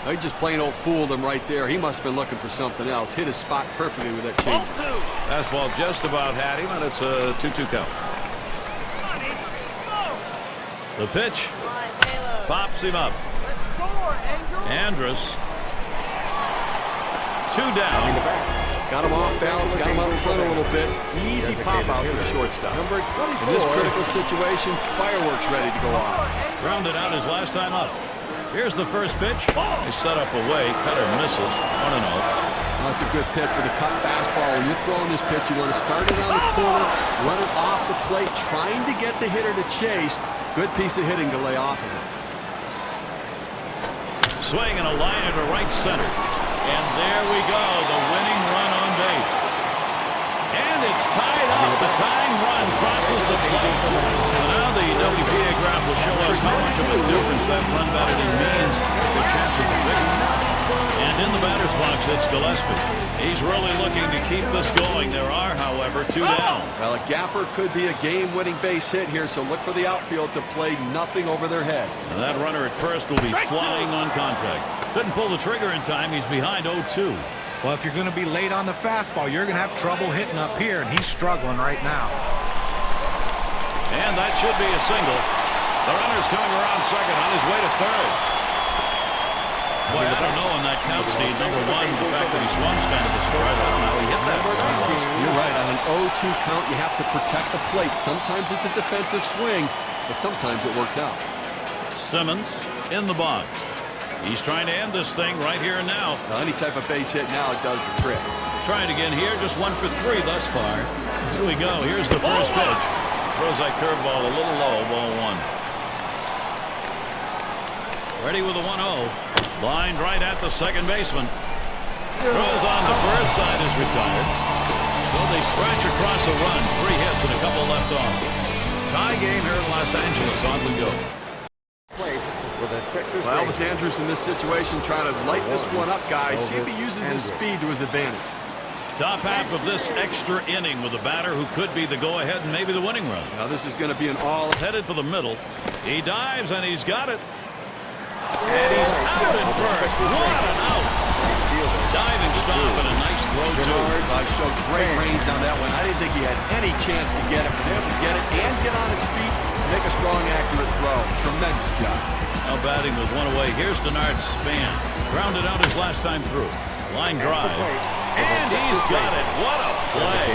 [SPEAKER 3] He just plain old fooled him right there. He must have been looking for something else. Hit his spot perfectly with that change.
[SPEAKER 1] Fastball just about had him, and it's a 2-2 count. The pitch pops him up. Andrus. 2 down.
[SPEAKER 3] Got him off balance, got him out in front a little bit. Easy pop out to the shortstop. In this critical situation, fireworks ready to go off.
[SPEAKER 1] Grounded out his last time up. Here's the first pitch. They set up away. Cutter misses. 1-0.
[SPEAKER 3] That's a good pitch with a cut fastball. When you're throwing this pitch, you want to start it on the corner, run it off the plate, trying to get the hitter to chase. Good piece of hitting to lay off of it.
[SPEAKER 1] Swing and a line into right center. And there we go. The winning run on base. And it's tied up. The tying run crosses the plate. Now the WPA graph will show us how much of a difference that run batting means for chances of victory. And in the batter's box, it's Gillespie. He's really looking to keep this going. There are, however, 2 down.
[SPEAKER 3] Well, a gapper could be a game-winning base hit here, so look for the outfield to play nothing over their head.
[SPEAKER 1] And that runner at first will be flying on contact. Couldn't pull the trigger in time. He's behind 0-2.
[SPEAKER 2] Well, if you're going to be late on the fastball, you're going to have trouble hitting up here, and he's struggling right now.
[SPEAKER 1] And that should be a single. The runner's coming around second on his way to third. Boy, I don't know on that count, Steve. Number 1, the fact that he swung's kind of a strike. I don't know how he hit that.
[SPEAKER 3] You're right. On an 0-2 count, you have to protect the plate. Sometimes it's a defensive swing, but sometimes it works out.
[SPEAKER 1] Simmons in the box. He's trying to end this thing right here and now.
[SPEAKER 3] Any type of base hit now, it does the trick.
[SPEAKER 1] Trying again here, just 1 for 3 thus far. Here we go. Here's the first pitch. Throws that curveball a little low, ball 1. Ready with a 1-0. Lined right at the second baseman. Throws on the first side is retired. So they scratch across a run. 3 hits and a couple left on. Tie game here in Los Angeles. On we go.
[SPEAKER 3] Well, Elvis Andrus in this situation trying to light this one up, guys. See if he uses his speed to his advantage.
[SPEAKER 1] Top half of this extra inning with a batter who could be the go-ahead and maybe the winning run.
[SPEAKER 3] Now this is going to be an all.
[SPEAKER 1] Headed for the middle. He dives and he's got it. And he's out at first. What an out. Diving stop and a nice throw too.
[SPEAKER 3] I showed great range on that one. I didn't think he had any chance to get it. But able to get it and get on his feet, make a strong, accurate throw. Tremendous job.
[SPEAKER 1] Now batting with 1 away. Here's Denard Span. Grounded out his last time through. Line drive. And he's got it. What a play.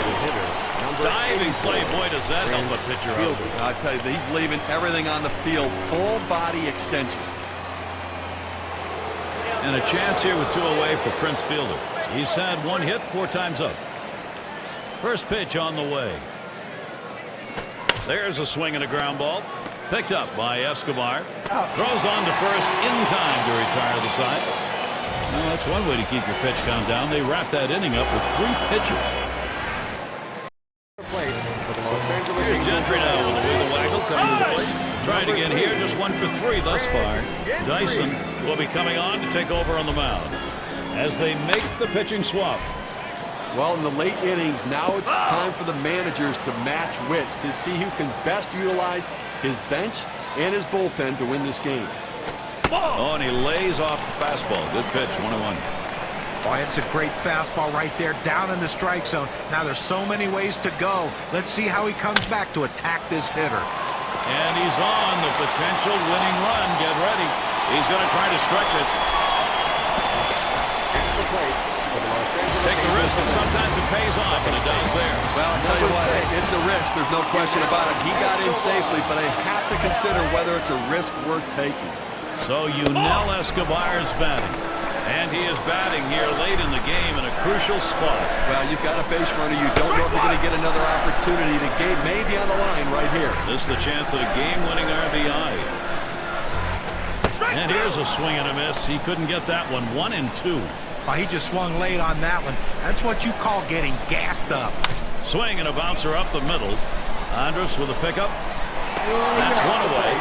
[SPEAKER 1] Diving play. Boy, does that help a pitcher out.
[SPEAKER 3] I tell you, he's leaving everything on the field. Full body extension.
[SPEAKER 1] And a chance here with 2 away for Prince Fielder. He's had 1 hit 4 times up. First pitch on the way. There's a swing and a ground ball. Picked up by Escobar. Throws on to first in time to retire the side. Well, that's one way to keep your pitch count down. They wrap that inning up with 3 pitches. Here's Gentry now with the wiggle waggle coming to the plate. Tried again here, just 1 for 3 thus far. Dyson will be coming on to take over on the mound as they make the pitching swap.
[SPEAKER 3] Well, in the late innings, now it's time for the managers to match wits to see who can best utilize his bench and his bullpen to win this game.
[SPEAKER 1] Oh, and he lays off the fastball. Good pitch, 1-1.
[SPEAKER 2] Oh, it's a great fastball right there, down in the strike zone. Now there's so many ways to go. Let's see how he comes back to attack this hitter.
[SPEAKER 1] And he's on the potential winning run. Get ready. He's going to try to stretch it. Take the risk, and sometimes it pays off, and it does there.
[SPEAKER 3] Well, I'll tell you what, it's a risk. There's no question about it. He got in safely, but I have to consider whether it's a risk worth taking.
[SPEAKER 1] So Yunel Escobar is batting. And he is batting here late in the game in a crucial spot.
[SPEAKER 3] Well, you've got a base runner. You don't know if you're going to get another opportunity. The game may be on the line right here.
[SPEAKER 1] This is the chance at a game-winning RBI. And here's a swing and a miss. He couldn't get that one. 1-2.
[SPEAKER 2] Oh, he just swung late on that one. That's what you call getting gassed up.
[SPEAKER 1] Swing and a bouncer up the middle. Andrus with a pickup. That's one away.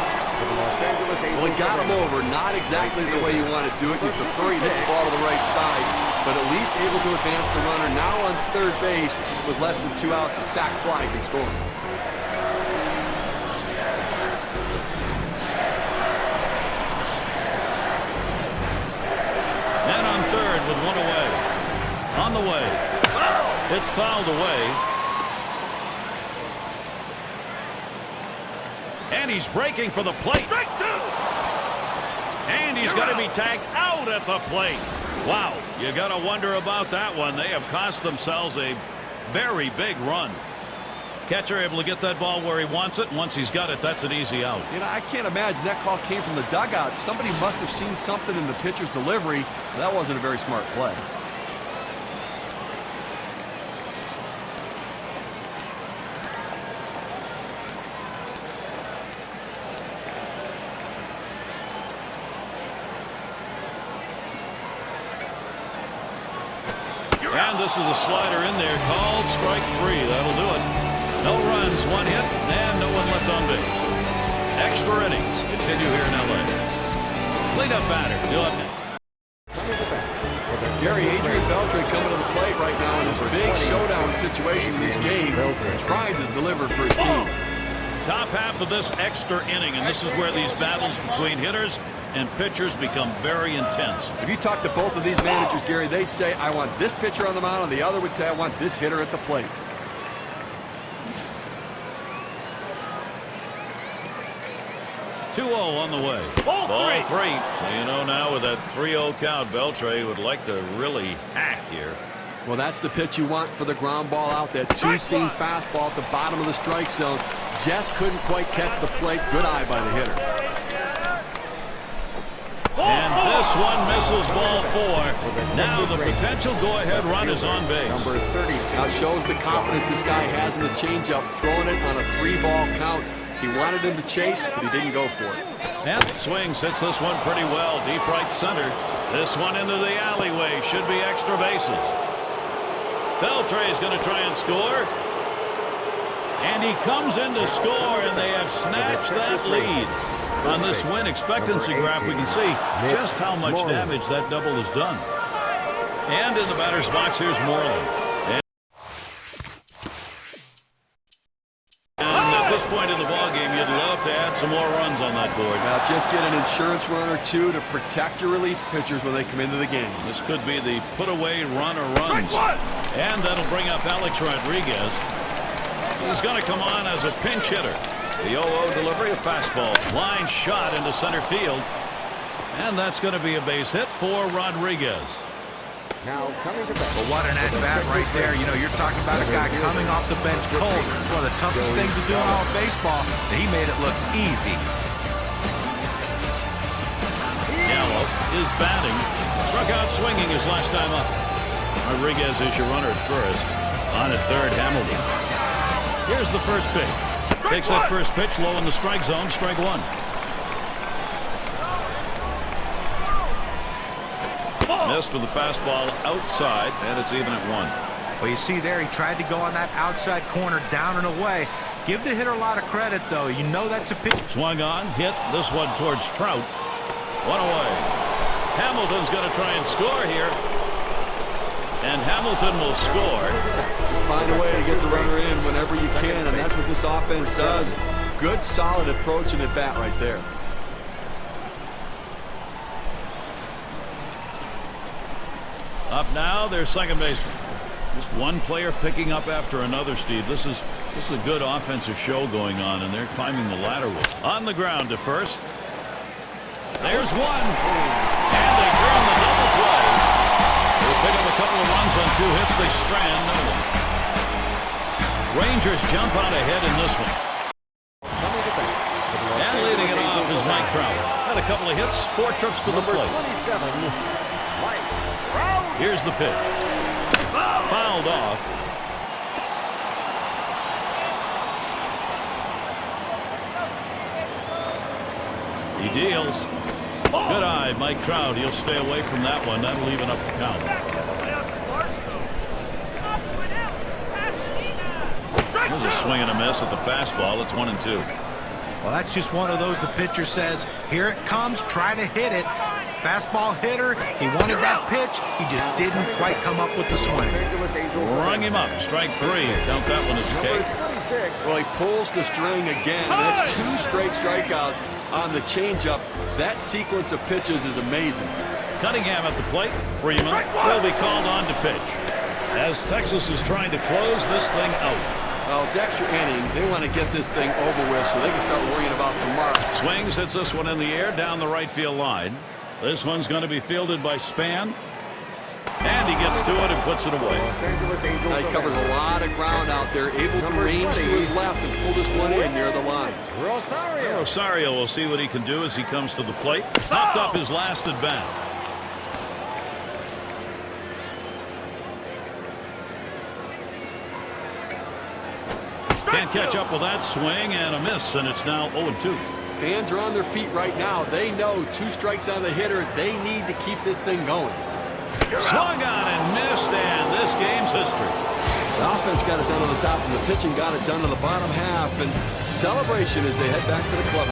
[SPEAKER 3] Well, he got him over. Not exactly the way you want to do it. You prefer he hit the ball to the right side, but at least able to advance the runner. Now on third base with less than 2 outs, a sac fly can score.
[SPEAKER 1] And on third with one away. On the way. It's fouled away. And he's breaking for the plate. And he's going to be tagged out at the plate. Wow, you got to wonder about that one. They have cost themselves a very big run. Catcher able to get that ball where he wants it. Once he's got it, that's an easy out.
[SPEAKER 3] You know, I can't imagine that call came from the dugout. Somebody must have seen something in the pitcher's delivery. That wasn't a very smart play.
[SPEAKER 1] And this is a slider in there called strike 3. That'll do it. No runs, 1 hit, and no one left on base. Extra innings continue here in LA. Cleanup batter, you'll have it.
[SPEAKER 3] Gary, Adrian Beltre coming to the plate right now in his big showdown situation in this game, trying to deliver for his team.
[SPEAKER 1] Top half of this extra inning, and this is where these battles between hitters and pitchers become very intense.
[SPEAKER 3] If you talk to both of these managers, Gary, they'd say, I want this pitcher on the mound, and the other would say, I want this hitter at the plate.
[SPEAKER 1] On the way. Ball three. You know, now with that 3-0 count, Beltre would like to really hack here.
[SPEAKER 3] Well, that's the pitch you want for the ground ball out. That two-seam fastball at the bottom of the strike zone. Just couldn't quite catch the plate. Good eye by the hitter.
[SPEAKER 1] And this one misses ball 4. Now the potential go-ahead run is on base.
[SPEAKER 4] Number 30.
[SPEAKER 3] Now it shows the confidence this guy has in the changeup, throwing it on a 3-ball count. He wanted him to chase, but he didn't go for it.
[SPEAKER 1] And swings, hits this one pretty well, deep right center. This one into the alleyway, should be extra bases. Beltre is going to try and score. And he comes in to score, and they have snatched that lead. On this win expectancy graph, we can see just how much damage that double has done. And in the batter's box, here's Moreland. At this point in the ballgame, you'd love to add some more runs on that board.
[SPEAKER 3] Now just get an insurance run or two to protect your relief pitchers when they come into the game.
[SPEAKER 1] This could be the put-away run or runs. And that'll bring up Alex Rodriguez. He's going to come on as a pinch hitter. The 0-0 delivery, a fastball. Line shot into center field. And that's going to be a base hit for Rodriguez.
[SPEAKER 4] Now coming to bat.
[SPEAKER 2] But what an at-bat right there. You know, you're talking about a guy coming off the bench cold. It's one of the toughest things to do in all of baseball. He made it look easy.
[SPEAKER 1] Gallo is batting. Struck out swinging his last time up. Rodriguez is your runner at first. On at third, Hamilton. Here's the first pitch. Takes that first pitch low in the strike zone. Strike 1. Missed with the fastball outside, and it's even at 1.
[SPEAKER 2] Well, you see there, he tried to go on that outside corner, down and away. Give the hitter a lot of credit, though. You know that's a pitch.
[SPEAKER 1] Swung on, hit this one towards Trout. 1 away. Hamilton's going to try and score here. And Hamilton will score.
[SPEAKER 3] Just find a way to get the runner in whenever you can, and that's what this offense does. Good, solid approach and at bat right there.
[SPEAKER 1] Up now, their second baseman. Just one player picking up after another, Steve. This is a good offensive show going on, and they're climbing the ladder. On the ground to first. There's one. And they turn the double play. They pick up a couple of runs on 2 hits. They strand no one. Rangers jump out ahead in this one. And leading it off is Mike Trout. Had a couple of hits, 4 trips to the plate.
[SPEAKER 4] 27, Mike
[SPEAKER 1] Here's the pitch. Fouled off. He deals. Good eye, Mike Trout. He'll stay away from that one. That'll even up the count. There's a swing and a miss at the fastball. It's 1-2.
[SPEAKER 2] Well, that's just one of those the pitcher says, here it comes, try to hit it. Fastball hitter, he wanted that pitch. He just didn't quite come up with the swing.
[SPEAKER 1] Rung him up. Strike 3. Count that one as a cake.
[SPEAKER 3] Well, he pulls the string again. That's 2 straight strikeouts on the changeup. That sequence of pitches is amazing.
[SPEAKER 1] Cunningham at the plate. Freeman will be called on to pitch as Texas is trying to close this thing out.
[SPEAKER 3] Well, it's extra innings. They want to get this thing over with so they can start worrying about tomorrow.
[SPEAKER 1] Swings, hits this one in the air down the right field line. This one's going to be fielded by Span. And he gets to it and puts it away.
[SPEAKER 3] Now he covers a lot of ground out there, able to range to his left and pull this one in near the line.
[SPEAKER 1] Rosario will see what he can do as he comes to the plate. Popped up his last at bat. Can't catch up with that swing and a miss, and it's now 0-2.
[SPEAKER 3] Fans are on their feet right now. They know 2 strikes on the hitter. They need to keep this thing going.
[SPEAKER 1] Swung on and missed, and this game's history.
[SPEAKER 3] The offense got it done on the top, and the pitching got it done on the bottom half. And celebration as they head back to the club.